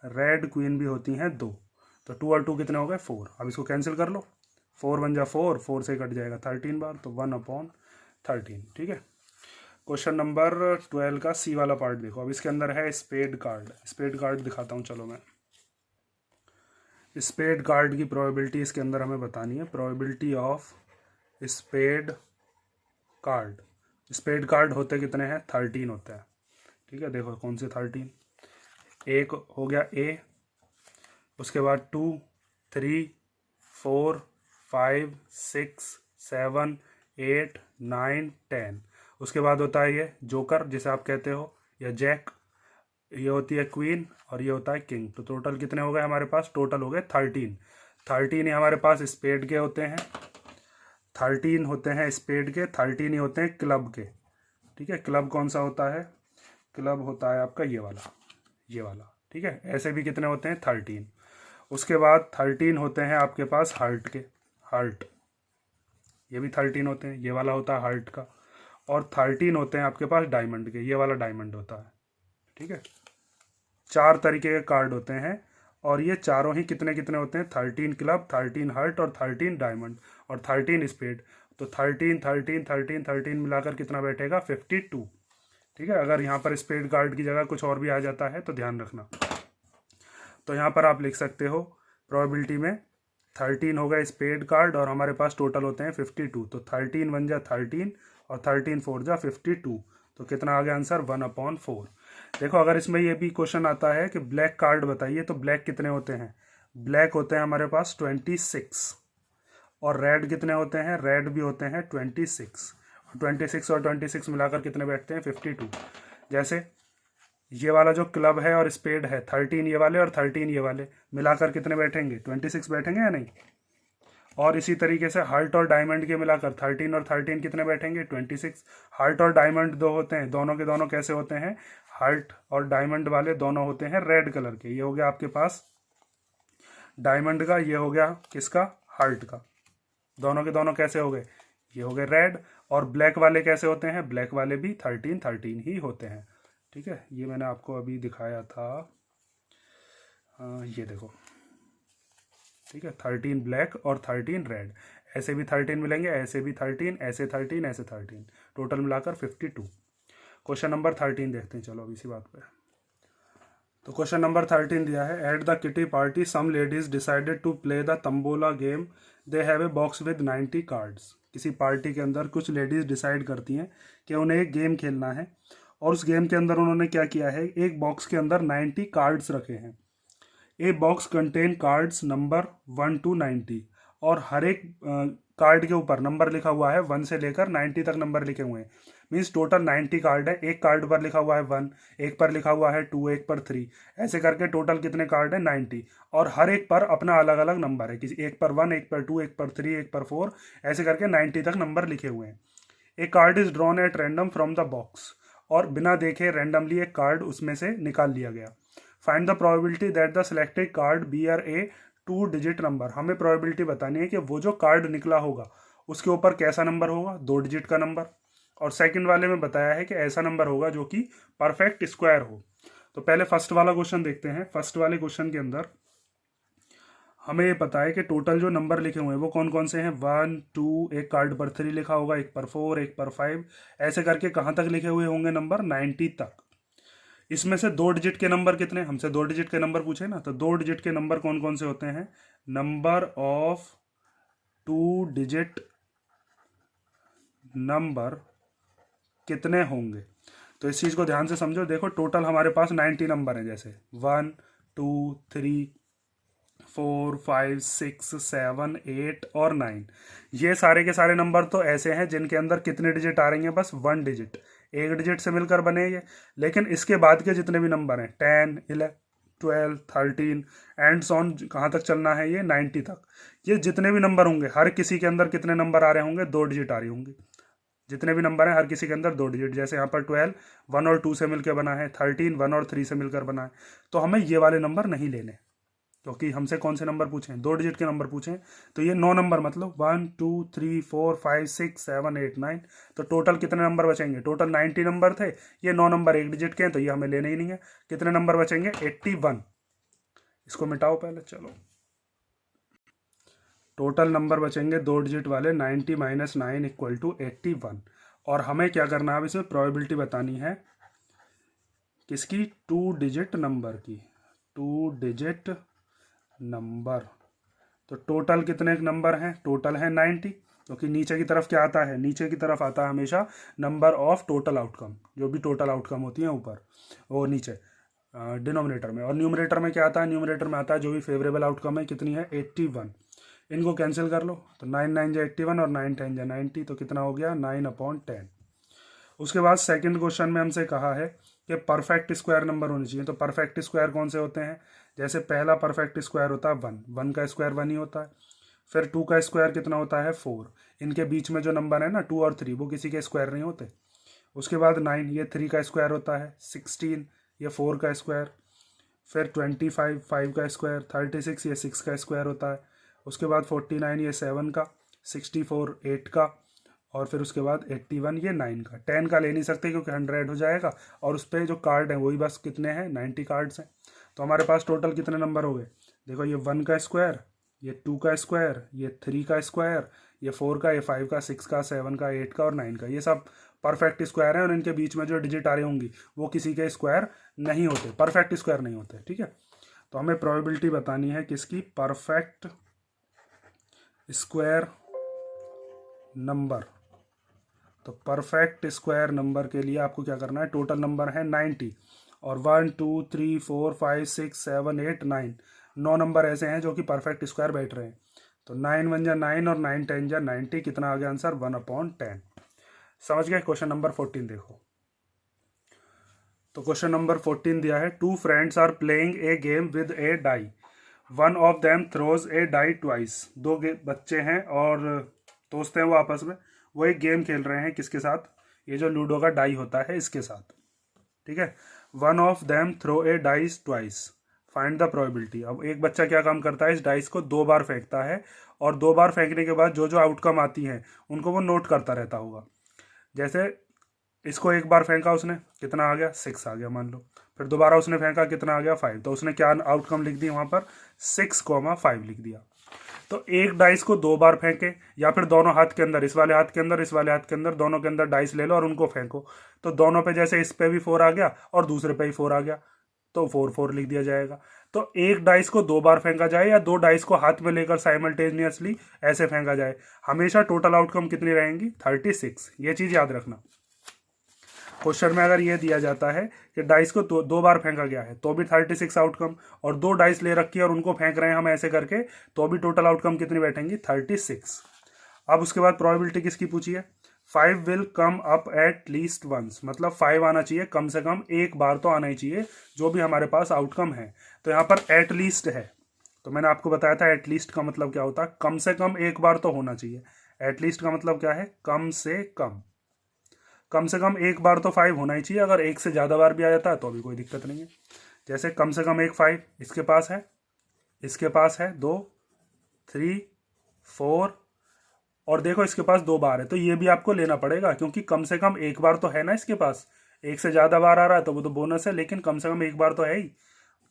रेड क्वीन भी होती हैं 2। तो 2 और 2 कितने हो गए? 4। अब इसको कैंसिल कर लो, 4 1 जा 4, 4 से कट जाएगा 13 बार, तो 1/13। ठीक है, क्वेश्चन नंबर 12 का सी वाला पार्ट देखो। अब इसके अंदर है स्पेड कार्ड। स्पेड कार्ड दिखाता हूँ, चलो मैं स्पेड कार्ड की प्रोबेबिलिटी इसके अंदर हमें बतानी है। Probability of spade card, spade card होते कितने हैं? 13 होते हैं। ठीक है, देखो कौन से 13, एक हो गया ए, उसके बाद 2, 3, 4, 5, 6, 7, 8, 9, 10, उसके बाद होता है ये जोकर जिसे आप कहते हो, या जैक, ये होती है क्वीन, और ये होता है किंग। तो टोटल कितने हो गए हमारे पास? टोटल हो गए 13। 13 ही हमारे पास स्पेड के होते हैं, 13 होते हैं स्पेड के, 13 ही होते हैं क्लब के। ठीक है, क्लब कौन सा होता है? क्लब होता है आपका ये वाला, ये वाला। ठीक है, ऐसे भी कितने होते हैं? 13। उसके बाद 13 होते हैं आपके पास हार्ट के, हार्ट, ये भी 13 होते हैं, ये वाला होता है हार्ट का। और 13 होते हैं आपके पास डायमंड के, ये वाला डायमंड होता है। ठीक है, 4 तरीके के कार्ड होते हैं, और ये चारों ही कितने कितने होते हैं? 13 क्लब, 13 हार्ट और 13 डायमंड और 13 स्पेड। तो 13 13 13 13 मिलाकर कितना बैठेगा? 52। ठीक है, अगर यहाँ पर स्पेड कार्ड की जगह कुछ और भी आ जाता है तो ध्यान रखना। तो यहाँ पर आप लिख सकते हो प्रोबेबिलिटी में 13 हो गए स्पेड कार्ड, और हमारे पास टोटल होते हैं 52। तो 13 1 जा 13 और 13 4 जा 52। तो कितना आ गया आंसर? 1/4। देखो अगर इसमें ये भी क्वेश्चन आता है कि ब्लैक कार्ड बताइए, तो ब्लैक कितने होते हैं? ब्लैक होते हैं हमारे पास 26। और रेड कितने होते हैं? रेड भी होते हैं 26। 26 और 26 मिलाकर कितने बैठते हैं? 52। जैसे ये वाला जो क्लब है और स्पेड है, 13 ये वाले और 13 ये वाले मिलाकर कितने बैठेंगे? 26 बैठेंगे या नहीं? और इसी तरीके से हार्ट और डायमंड के मिलाकर 13 और 13 कितने बैठेंगे? 26। हार्ट और डायमंड दो होते हैं, दोनों के दोनों कैसे होते हैं? हार्ट और डायमंड वाले दोनों होते हैं रेड कलर के। ये हो गया आपके पास डायमंड का, ये हो गया किसका? हार्ट का। दोनों के दोनों कैसे हो गए? ये हो गए रेड। और ब्लैक वाले कैसे होते हैं? ब्लैक वाले भी 13 13 ही होते हैं। ठीक है, ये मैंने आपको अभी दिखाया था, ये देखो। ठीक है, 13 ब्लैक और 13 रेड, ऐसे भी 13 मिलेंगे, ऐसे भी 13, ऐसे 13, ऐसे 13, टोटल मिलाकर 52। क्वेश्चन नंबर 13 देखते हैं, चलो अब इसी बात पे। तो क्वेश्चन नंबर 13 दिया है, at the kitty party some ladies decided to play the tambola game, they have a box with 90 cards. किसी पार्टी के अंदर कुछ लेडीज डिसाइड करती हैं कि उन्हें एक गेम खेलना है, और उस गेम के अंदर उन्होंने क्या किया है? एक बॉक्स के अंदर 90 कार्ड्स रखे हैं। A box contain cards number 1 to 90, और हर एक कार्ड के ऊपर नंबर लिखा हुआ है, 1 से लेकर 90 तक नंबर लिखे हुए हैं। मीन्स टोटल 90 कार्ड है। एक कार्ड पर लिखा हुआ है 1, एक पर लिखा हुआ है 2, एक पर 3, ऐसे करके टोटल कितने कार्ड है? 90। और हर एक पर अपना अलग अलग नंबर है, किसी एक पर 1, एक पर 2, एक पर 3, एक पर 4, ऐसे करके 90 तक नंबर लिखे हुए हैं। A card is drawn at random from the box, और बिना देखे रैंडमली एक कार्ड उसमें से निकाल लिया गया। Find the probability that the selected card bear a 2 digit number. हमें प्रोबेबिलिटी बतानी है कि वो जो कार्ड निकला होगा उसके ऊपर कैसा नंबर होगा? 2 डिजिट का नंबर। और सेकंड वाले में बताया है कि ऐसा नंबर होगा जो कि परफेक्ट स्क्वायर हो। तो पहले फर्स्ट वाला क्वेश्चन देखते हैं। फर्स्ट वाले क्वेश्चन के अंदर हमें ये पता है कि टोटल जो नंबर लिखे हुए हैं वो कौन कौन से हैं? 1 2, एक कार्ड पर 3 लिखा होगा, एक पर 4, एक पर 5, ऐसे करके कहाँ तक लिखे हुए होंगे नंबर? 90 तक। इसमें से 2 डिजिट के नंबर कितने? हमसे 2 डिजिट के नंबर पूछे ना, तो 2 डिजिट के नंबर कौन कौन से होते हैं? नंबर ऑफ 2 डिजिट नंबर कितने होंगे? तो इस चीज़ को ध्यान से समझो। देखो टोटल हमारे पास 90 नंबर हैं, जैसे 1 2 3 4 5 6 7 8 और 9। ये सारे के सारे नंबर तो ऐसे हैं जिनके अंदर कितने डिजिट आ रही हैं? बस 1 डिजिट, एक डिजिट से मिलकर बने ये। लेकिन इसके बाद के जितने भी नंबर हैं 10 11 12 13 एंड सॉन, कहाँ तक चलना है? ये 90 तक। ये जितने भी नंबर होंगे हर किसी के अंदर कितने नंबर आ रहे होंगे? 2 डिजिट आ रही होंगी। जितने भी नंबर हैं हर किसी के अंदर 2 डिजिट। जैसे यहाँ पर 12 1 और 2 से मिलकर बना है, 13 1 और 3 से मिलकर बना है। तो हमें ये वाले नंबर नहीं लेने, क्योंकि हमसे कौन से नंबर पूछे हैं? 2 डिजिट के नंबर पूछे हैं। तो ये 9 नंबर, मतलब 1 2 3 4 5 6 7 8 9। तो टोटल कितने नंबर बचेंगे? टोटल 90 नंबर थे, ये 9 नंबर एक डिजिट के हैं, तो ये हमें लेने ही नहीं है। कितने नंबर बचेंगे? 81। इसको मिटाओ पहले, चलो। टोटल नंबर बचेंगे 2 डिजिट वाले 90 - 9 = 81। और हमें क्या करना है? अब इसमें प्रोबेबिलिटी बतानी है किसकी? 2 डिजिट नंबर की। 2 डिजिट नंबर। तो टोटल कितने नंबर हैं? टोटल है 90। क्योंकि नीचे की तरफ क्या आता है, नीचे की तरफ आता है हमेशा नंबर ऑफ टोटल आउटकम, जो भी टोटल आउटकम होती है ऊपर वो नीचे डिनोमिनेटर में। और न्यूमरेटर में क्या आता है, न्यूमरेटर में आता है जो भी फेवरेबल आउटकम है, कितनी है 81। इनको कैंसिल कर लो तो 9 9 जा 81 और 9 10 जा 90, तो कितना हो गया 9/10। उसके बाद सेकंड क्वेश्चन में हमसे कहा है कि परफेक्ट स्क्वायर नंबर होने चाहिए। तो परफेक्ट स्क्वायर कौन से होते हैं, जैसे पहला परफेक्ट स्क्वायर होता है 1, 1 का स्क्वायर 1 ही होता है। फिर 2 का स्क्वायर कितना होता है 4, इनके बीच में जो नंबर है ना 2 और 3 वो किसी के स्क्वायर नहीं होते। उसके बाद 9, ये 3 का स्क्वायर होता है। 16, ये 4 का स्क्वायर। फिर 25, 5 का स्क्वायर। 36, ये 6 का स्क्वायर होता है। उसके बाद 49, ये 7 का। 64, 8 का। और फिर उसके बाद 81, ये 9 का। 10 का ले नहीं सकते क्योंकि 100 हो जाएगा, और उस पर जो कार्ड है वही बस कितने हैं 90 कार्ड्स हैं। तो हमारे पास टोटल कितने नंबर हो गए, देखो ये 1 का स्क्वायर, ये 2 का स्क्वायर, ये 3 का स्क्वायर, ये 4 का, ये 5 का, 6 का, 7 का, 8 का और 9 का। ये सब परफेक्ट स्क्वायर हैं और इनके बीच में जो डिजिट आ रही होंगी वो किसी के स्क्वायर नहीं होते, परफेक्ट स्क्वायर नहीं होते। ठीक है, तो हमें प्रोबेबिलिटी बतानी है किसकी, परफेक्ट स्क्वायर नंबर। तो परफेक्ट स्क्वायर नंबर के लिए आपको क्या करना है, टोटल नंबर है 90 और 1 2 3 4 5 6 7 8 9, 9 नंबर ऐसे हैं जो कि परफेक्ट स्क्वायर बैठ रहे हैं। तो 9 1 जा 9 और 9 10 जा 90, कितना आ गया आंसर 1/10। समझ गए। क्वेश्चन नंबर 14 देखो। तो क्वेश्चन नंबर 14 दिया है, 2 friends are playing a game with a die, one of them throws a die twice. दो बच्चे हैं और दोस्त हैं वो आपस में, वो एक गेम खेल रहे हैं किसके साथ, ये जो लूडो का डाई होता है इसके साथ। ठीक है, one of them throw a dice twice, find the probability. अब एक बच्चा क्या काम करता है, इस डाइस को 2 बार फेंकता है और 2 बार फेंकने के बाद जो जो आउटकम आती है उनको वो नोट करता रहता होगा। जैसे इसको एक बार फेंका उसने, कितना आ गया 6 आ गया मान लो। फिर दोबारा उसने फेंका, कितना आ गया 5, तो उसने क्या आउटकम लिख दी वहां पर 6,5 लिख दिया। तो एक डाइस को 2 बार फेंके, या फिर दोनों हाथ के अंदर, इस वाले हाथ के अंदर, इस वाले हाथ के अंदर, दोनों के अंदर डाइस ले लो और उनको फेंको। तो दोनों पे जैसे इस पे भी 4 आ गया और दूसरे पे ही 4 आ गया, तो 4 4 लिख दिया जाएगा। तो एक डाइस को 2 बार फेंका जाए या 2 डाइस को हाथ में लेकर साइमल्टेनियसली ऐसे फेंका जाए, हमेशा टोटल आउटकम कितनी रहेंगी 36। ये चीज याद रखना। क्वेश्चन में अगर ये दिया जाता है कि डाइस को 2 बार फेंका गया है तो भी 36 आउटकम, और 2 डाइस ले रखी है और उनको फेंक रहे हैं हम ऐसे करके, तो भी टोटल आउटकम कितनी बैठेंगी 36। अब उसके बाद प्रोबेबिलिटी किसकी पूछी है, 5 will come up at least once, मतलब 5 आना चाहिए, कम से कम एक बार तो आना ही चाहिए जो भी हमारे पास आउटकम है। तो यहाँ पर एट लीस्ट है, तो मैंने आपको बताया था एट लीस्ट का मतलब क्या होता है, कम से कम एक बार तो होना चाहिए। एट लीस्ट का मतलब क्या है, कम से कम, कम से कम एक बार तो 5 होना ही चाहिए। अगर एक से ज़्यादा बार भी आ जाता है तो भी कोई दिक्कत नहीं है। जैसे कम से कम एक 5 इसके पास है, इसके पास है 2 3 4, और देखो इसके पास 2 बार है, तो ये भी आपको लेना पड़ेगा क्योंकि कम से कम एक बार तो है ना इसके पास। एक से ज़्यादा बार आ रहा है तो वो तो बोनस है, लेकिन कम से कम एक बार तो है ही।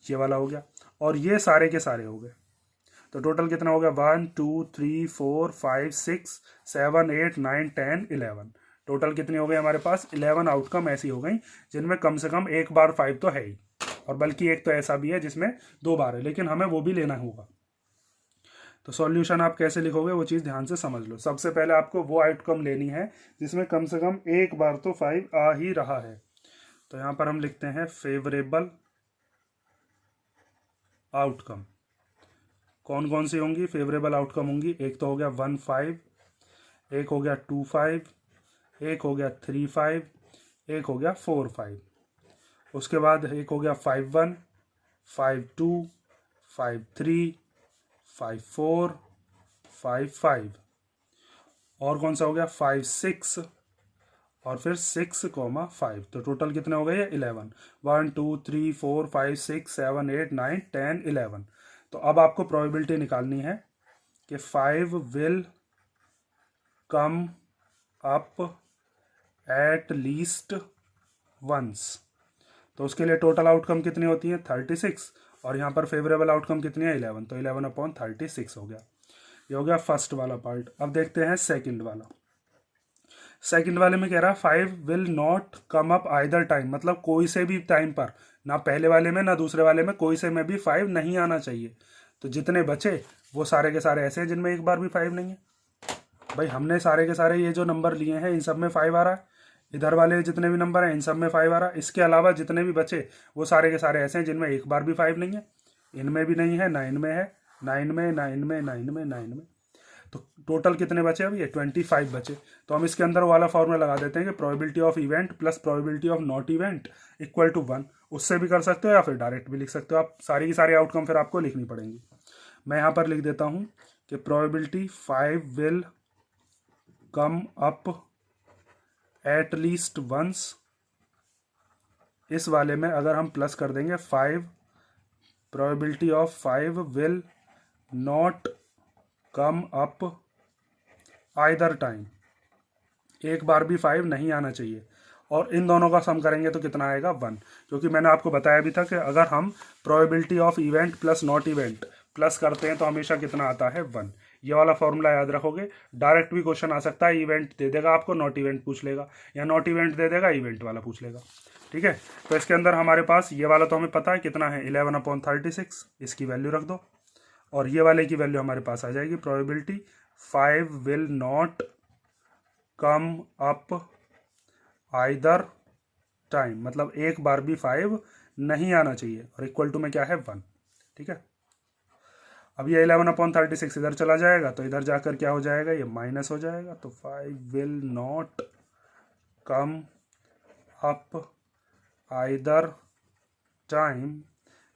ये वाला हो गया, और ये सारे के सारे हो गए। तो टोटल कितना हो गया 1 2 3 4 5 6 7 8 9 10 11। टोटल कितनी हो गई हमारे पास 11 आउटकम ऐसी हो गई जिनमें कम से कम एक बार 5 तो है ही, और बल्कि एक तो ऐसा भी है जिसमें 2 बार है, लेकिन हमें वो भी लेना होगा। तो सॉल्यूशन आप कैसे लिखोगे वो चीज़ ध्यान से समझ लो। सबसे पहले आपको वो आउटकम लेनी है जिसमें कम से कम एक बार तो 5 आ ही रहा है। तो यहाँ पर हम लिखते हैं फेवरेबल आउटकम। कौन कौन सी होंगी फेवरेबल आउटकम होंगी, एक तो हो गया 1 5, एक हो गया 2 5, एक हो गया 3 5, एक हो गया 4 5, उसके बाद एक हो गया 5 1, 5 2, 5 3, 5 4, 5 5, और कौन सा हो गया 5 6, और फिर 6,5। तो टोटल कितने हो गए 11, 1 2 3 4 5 6 7 8 9 10 11। तो अब आपको प्रोबेबिलिटी निकालनी है कि 5 will come up at least once. तो उसके लिए टोटल आउटकम कितनी होती है 36, और यहाँ पर फेवरेबल आउटकम कितनी है 11, तो 11/36 हो गया। ये हो गया फर्स्ट वाला पार्ट। अब देखते हैं सेकंड वाला। सेकंड वाले में कह रहा है 5 will not come up either time, मतलब कोई से भी टाइम पर, ना पहले वाले में ना दूसरे वाले में, कोई से में भी 5 नहीं आना चाहिए। तो जितने बचे वो सारे के सारे ऐसे हैं जिनमें एक बार भी 5 नहीं है। भाई हमने सारे के सारे ये जो नंबर लिए हैं इन सब में 5 आ रहा है, इधर वाले जितने भी नंबर हैं इन सब में 5 आ रहा है। इसके अलावा जितने भी बचे वो सारे के सारे ऐसे हैं जिनमें एक बार भी 5 नहीं है, इनमें भी नहीं है, ना इनमें है, ना इनमें, ना इनमें, ना इनमें, ना इनमें। तो टोटल कितने बचे अब, ये 25 बचे। तो हम इसके अंदर वाला फॉर्मूला लगा देते हैं कि probability of event plus probability of not event equal to 1। उससे भी कर सकते हो या फिर डायरेक्ट भी लिख सकते हो आप, सारी की सारी आउटकम फिर आपको लिखनी पड़ेंगी। मैं यहाँ पर लिख देता हूँ कि probability 5 will come up at least once. इस वाले में अगर हम प्लस कर देंगे 5, probability of 5 will not come up either time, एक बार भी 5 नहीं आना चाहिए। और इन दोनों का सम करेंगे तो कितना आएगा 1, क्योंकि मैंने आपको बताया भी था कि अगर हम probability of event plus not event plus करते हैं तो हमेशा कितना आता है 1। ये वाला फॉर्मूला याद रखोगे। डायरेक्ट भी क्वेश्चन आ सकता है, इवेंट दे देगा आपको, नॉट इवेंट पूछ लेगा, या नॉट इवेंट दे देगा, इवेंट वाला पूछ लेगा। ठीक है, तो इसके अंदर हमारे पास ये वाला तो हमें पता है कितना है 11/36, इसकी वैल्यू रख दो, और ये वाले की वैल्यू हमारे पास आ जाएगी probability 5 will not come up either time, मतलब एक बार भी 5 नहीं आना चाहिए, और इक्वल टू में क्या है 1। ठीक है, अब ये 11/36 इधर चला जाएगा तो इधर जाकर क्या हो जाएगा, ये माइनस हो जाएगा। तो 5 will not come up either time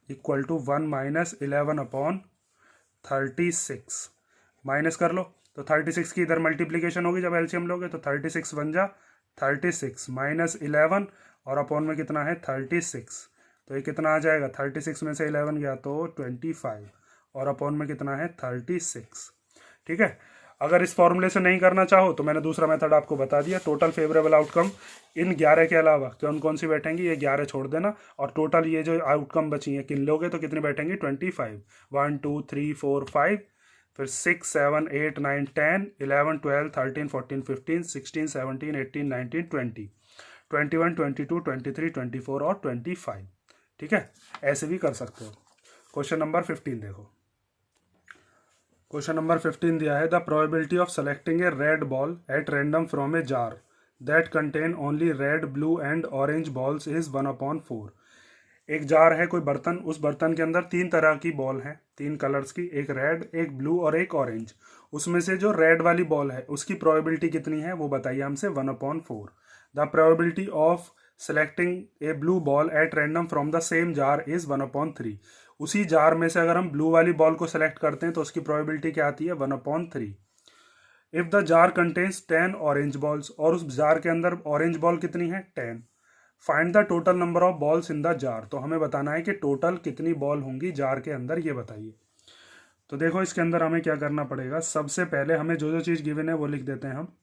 equal to 1 minus 11/36। Minus कर लो तो 36 की इधर मल्टीप्लीकेशन होगी जब एलसीएम लोगे, तो 36 बन जा 36 माइनस 11 और अपॉन में कितना है 36। तो ये कितना आ जाएगा, 36 में से 11 गया तो 25 और अपॉन में कितना है 36। ठीक है, अगर इस फॉर्मूले से नहीं करना चाहो तो मैंने दूसरा मेथड आपको बता दिया। टोटल फेवरेबल आउटकम इन 11 के अलावा कौन कौन सी बैठेंगी, ये 11 छोड़ देना, और टोटल ये जो आउटकम बची है किन लोगे तो कितनी बैठेंगी 25। 1 2 3 4 5, फिर 6 7 8 9 10 11 12 13 14 15 16 17 18 19 20 21 22 23 24 और 25। ठीक है, ऐसे भी कर सकते हो। क्वेश्चन नंबर 15 देखो। क्वेश्चन नंबर 15 दिया है, the probability of selecting A red ball eight random from a jar that contain only red blue and orange balls is 1/4। एक जार है, कोई बर्तन, उस बर्तन के अंदर 3 तरह की बॉल है, 3 कलर्स की, एक रेड, एक ब्लू और एक ऑरेंज। उसमें से जो रेड वाली बॉल है उसकी प्रोबेबिलिटी कितनी है वो बताइए हमसे, 1/4। The probability of selecting A blue ball eight random from the same jar is 1/3। उसी जार में से अगर हम ब्लू वाली बॉल को सेलेक्ट करते हैं तो उसकी प्रोबेबिलिटी क्या आती है 1/3। If the jar contains 10 orange balls, और उस जार के अंदर ऑरेंज बॉल कितनी है 10। Find the total number of balls in the jar. तो हमें बताना है कि टोटल कितनी बॉल होंगी जार के अंदर, ये बताइए। तो देखो इसके अंदर हमें क्या करना पड़ेगा, सबसे पहले हमें जो जो चीज़ गिवन है वो लिख देते हैं हम।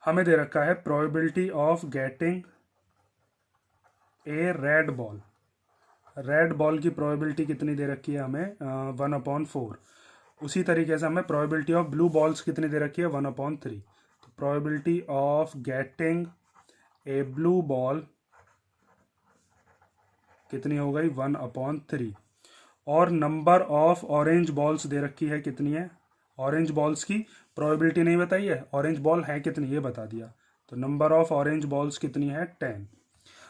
हमें दे रखा है probability of getting a red ball. Red ball की प्रोबेबिलिटी कितनी दे रखी है हमें, 1/4। उसी तरीके से हमें प्रोबेबिलिटी ऑफ ब्लू बॉल्स कितनी दे रखी है 1/3। तो probability of getting a blue ball कितनी हो गई 1/3। और नंबर ऑफ ऑरेंज बॉल्स दे रखी है कितनी है, ऑरेंज बॉल्स की प्रोबेबिलिटी नहीं बताई है, ऑरेंज बॉल है कितनी ये बता दिया। तो नंबर ऑफ ऑरेंज बॉल्स कितनी है 10।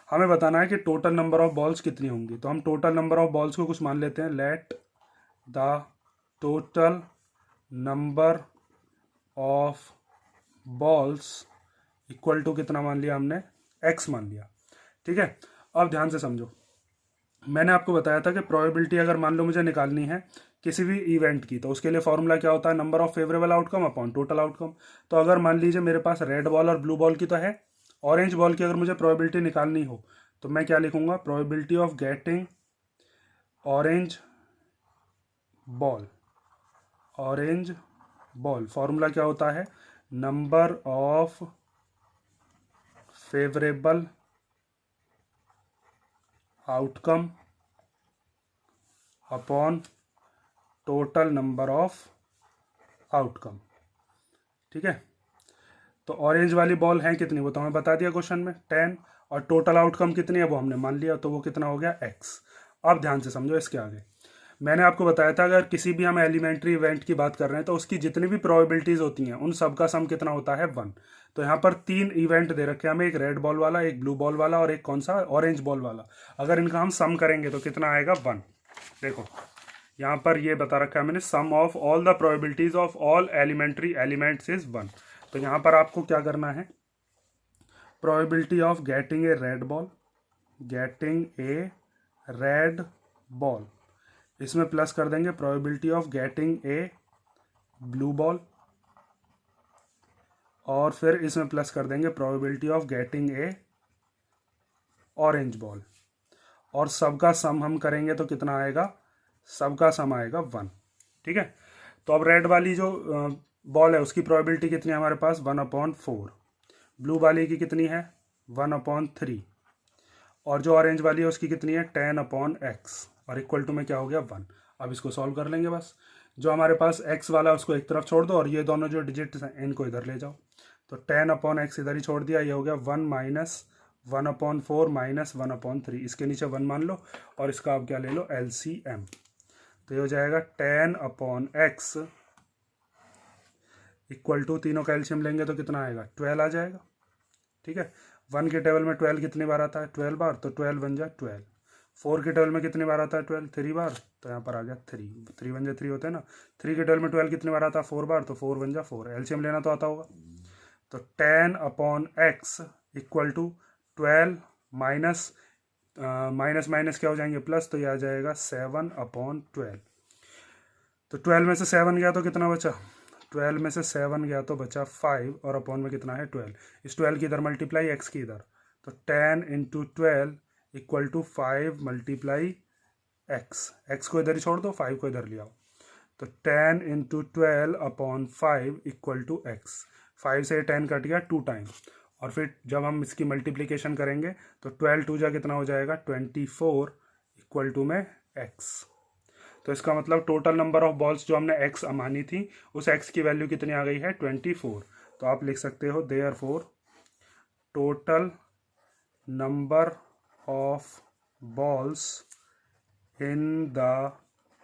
हमें बताना है कि टोटल नंबर ऑफ बॉल्स कितनी होंगी। तो हम टोटल नंबर ऑफ बॉल्स को कुछ मान लेते हैं, let the total number of balls equal to कितना मान लिया हमने, x मान लिया। ठीक है, अब ध्यान से समझो, मैंने आपको बताया था कि प्रोबेबिलिटी अगर मान लो मुझे निकालनी है किसी भी इवेंट की तो उसके लिए फॉर्मूला क्या होता है, number of favourable outcome upon total outcome. तो अगर मान लीजिए मेरे पास रेड बॉल और ब्लू बॉल की तो है, ऑरेंज बॉल की अगर मुझे प्रोबेबिलिटी निकालनी हो तो मैं क्या लिखूंगा, probability of getting orange ball. Orange ball formula क्या होता है, number of favourable outcome upon total number of outcome. ठीक है, तो ऑरेंज वाली बॉल है कितनी वो तो हमें बता दिया क्वेश्चन में 10, और टोटल आउटकम कितनी है वो हमने मान लिया, तो वो कितना हो गया x। अब ध्यान से समझो इसके आगे, मैंने आपको बताया था अगर किसी भी हम एलिमेंट्री इवेंट की बात कर रहे हैं तो उसकी जितनी भी प्रोबेबिलिटीज होती हैं उन सब का सम कितना होता है 1। तो यहाँ पर 3 इवेंट दे रखे हैं हमें, एक रेड बॉल वाला, एक ब्लू बॉल वाला और एक कौन सा ऑरेंज बॉल वाला। अगर इनका हम सम करेंगे तो कितना आएगा 1। देखो यहाँ पर ये बता रखा है मैंने, sum of all the probabilities of all elementary elements is 1। तो यहाँ पर आपको क्या करना है, probability of getting a red ball, getting a red ball, इसमें प्लस कर देंगे probability of getting a blue ball, और फिर इसमें प्लस कर देंगे probability of getting a orange ball, और सबका सम हम करेंगे तो कितना आएगा, सबका सम आएगा 1। ठीक है, तो अब रेड वाली जो बॉल है उसकी प्रोबेबिलिटी कितनी है हमारे पास 1/4, ब्लू वाली की कितनी है 1/3, और जो ऑरेंज वाली है उसकी कितनी है 10/x, और इक्वल टू में क्या हो गया 1। अब इसको सॉल्व कर लेंगे बस। जो हमारे पास x वाला है उसको एक तरफ छोड़ दो और ये दोनों जो डिजिट हैं इनको इधर ले जाओ। तो 10/x इधर ही छोड़ दिया, ये हो गया 1 - 1/4 - 1/3, इसके नीचे 1 मान लो और इसका आप क्या ले लो LCM। तो ये हो जाएगा 10/x इक्वल टू, तीनों का एलसीएम लेंगे तो कितना आएगा 12 आ जाएगा। ठीक है, 1 के टेबल में 12 कितनी बार आता है 12 बार, तो 12 बन जाए 12। 4 के टेबल में कितनी बार आता है 12 3 बार, तो यहाँ पर आ गया 3 बन जाए 3 होते हैं ना। 3 के टेबल में 12 कितनी बार आता है 4 बार, तो 4 बन जाए 4। एलसीएम लेना तो आता होगा। तो 10/x equal to 12 minus minus minus क्या हो जाएंगे प्लस, तो ये आ जाएगा 7/12। तो 12 में से 7 गया तो कितना बचा, 12 में से 7 गया तो बचा 5, और अपॉन में कितना है 12। इस 12 की इधर मल्टीप्लाई x की इधर, तो 10 × 12 इक्वल टू 5 × x को इधर ही छोड़ दो, 5 को इधर ले आओ। तो 10 × 12/5 इक्वल टू x। 5 से 10 कट गया 2 टाइम, और फिर जब हम इसकी मल्टीप्लिकेशन करेंगे तो 12 2 जा कितना हो जाएगा 24 इक्वल टू में x। तो इसका मतलब टोटल नंबर ऑफ बॉल्स जो हमने x मानी थी उस x की वैल्यू कितनी आ गई है 24। तो आप लिख सकते हो therefore total number of balls in the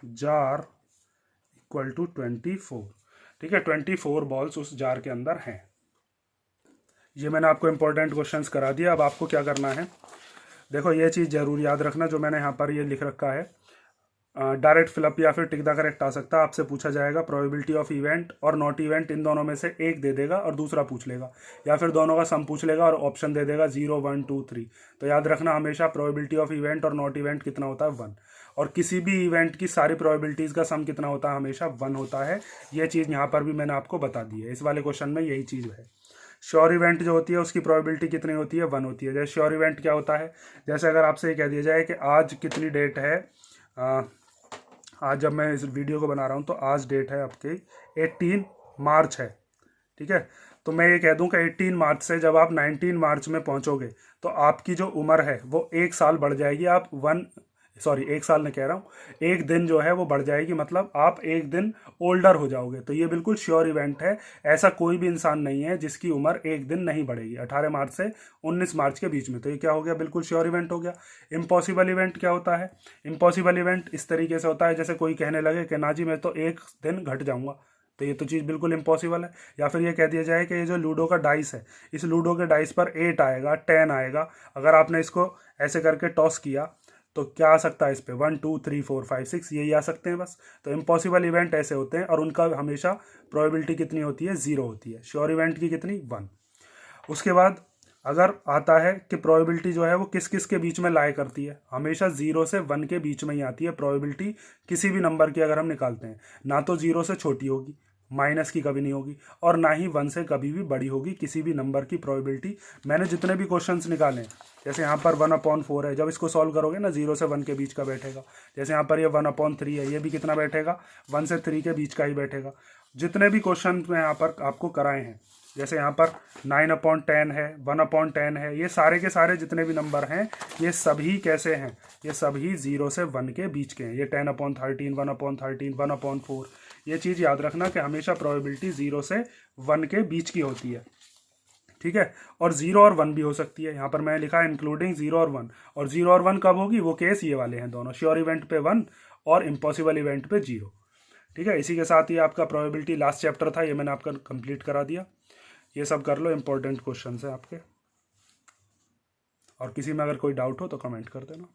jar equal to 24। ठीक है, 24 बॉल्स उस जार के अंदर हैं। ये मैंने आपको इंपॉर्टेंट क्वेश्चंस करा दिया। अब आपको क्या करना है, देखो ये चीज़ जरूर याद रखना जो मैंने यहाँ पर ये लिख रखा है, डायरेक्ट फिलअप या फिर टिक द करेक्ट आ सकता है। आपसे पूछा जाएगा प्रोबेबिलिटी ऑफ इवेंट और नॉट इवेंट, इन दोनों में से एक दे देगा और दूसरा पूछ लेगा, या फिर दोनों का सम पूछ लेगा और ऑप्शन दे देगा 0 1 2 3। तो याद रखना हमेशा प्रोबेबिलिटी ऑफ इवेंट और नॉट इवेंट कितना होता है 1, और किसी भी इवेंट की सारी प्रोबेबिलिटीज़ का सम कितना होता है हमेशा 1 होता है। ये चीज़ यहाँ पर भी मैंने आपको बता दी है, इस वाले क्वेश्चन में यही चीज़ है। श्योर इवेंट जो होती है उसकी प्रोबेबिलिटी कितनी होती है 1 होती है। जैसे श्योर इवेंट क्या होता है, जैसे अगर आपसे ये कह दिया जाए कि आज कितनी डेट है, आज जब मैं इस वीडियो को बना रहा हूँ तो आज डेट है आपकी 18 मार्च है। ठीक है, तो मैं ये कह दूं कि 18 मार्च से जब आप 19 मार्च में पहुंचोगे तो आपकी जो उम्र है वो 1 साल बढ़ जाएगी। आप 1 साल नहीं कह रहा हूँ, 1 दिन जो है वो बढ़ जाएगी, मतलब आप 1 दिन ओल्डर हो जाओगे। तो ये बिल्कुल श्योर इवेंट है। ऐसा कोई भी इंसान नहीं है जिसकी उम्र 1 दिन नहीं बढ़ेगी 18 मार्च से 19 मार्च के बीच में। तो ये क्या हो गया, बिल्कुल श्योर इवेंट हो गया। इम्पॉसिबल इवेंट क्या होता है, इम्पॉसिबल इवेंट इस तरीके से होता है जैसे कोई कहने लगे कि ना जी मैं तो 1 दिन घट जाऊंगा, तो ये तो चीज़ बिल्कुल इम्पॉसिबल है। या फिर ये कह दिया जाए कि ये जो लूडो का डाइस है, इस लूडो के डाइस पर 8 आएगा 10 आएगा, अगर आपने इसको ऐसे करके टॉस किया तो क्या आ सकता है इस पे 1 2 3 4 5 6 यही आ सकते हैं बस। तो इम्पॉसिबल इवेंट ऐसे होते हैं और उनका हमेशा प्रोबेबिलिटी कितनी होती है 0 होती है। श्योर इवेंट की कितनी 1। उसके बाद अगर आता है कि प्रोबेबिलिटी जो है वो किस किस के बीच में लाई करती है, हमेशा 0 से 1 के बीच में ही आती है प्रोबेबिलिटी किसी भी नंबर की। अगर हम निकालते हैं ना तो 0 से छोटी होगी, माइनस की कभी नहीं होगी, और ना ही 1 से कभी भी बड़ी होगी किसी भी नंबर की प्रोबेबिलिटी। मैंने जितने भी क्वेश्चंस निकाले, जैसे यहाँ पर 1/4 है, जब इसको सॉल्व करोगे ना 0 से 1 के बीच का बैठेगा। जैसे यहाँ पर ये 1/3 है, ये भी कितना बैठेगा 1 से 3 के बीच का ही बैठेगा। जितने भी क्वेश्चन मैं यहाँ पर आपको कराए हैं, जैसे यहाँ पर 9/10 है, 1/10 है, ये सारे के सारे जितने भी नंबर हैं ये सभी कैसे हैं, ये सभी 0 से 1 के बीच के हैं। ये 10/13, 1/13, 1/4, ये चीज़ याद रखना कि हमेशा प्रोबेबिलिटी 0 से 1 के बीच की होती है। ठीक है, और 0 और 1 भी हो सकती है। यहाँ पर मैंने लिखा है इंक्लूडिंग 0 और 1, और 0 और 1 कब होगी, वो केस ये वाले हैं दोनों, श्योर इवेंट पे 1 और इम्पॉसिबल इवेंट पे 0। ठीक है, इसी के साथ ही आपका प्रोबेबिलिटी लास्ट चैप्टर था, ये मैंने आपका कंप्लीट करा दिया। ये सब कर लो, इंपॉर्टेंट क्वेश्चन है आपके। और किसी में अगर कोई डाउट हो तो कमेंट कर देना।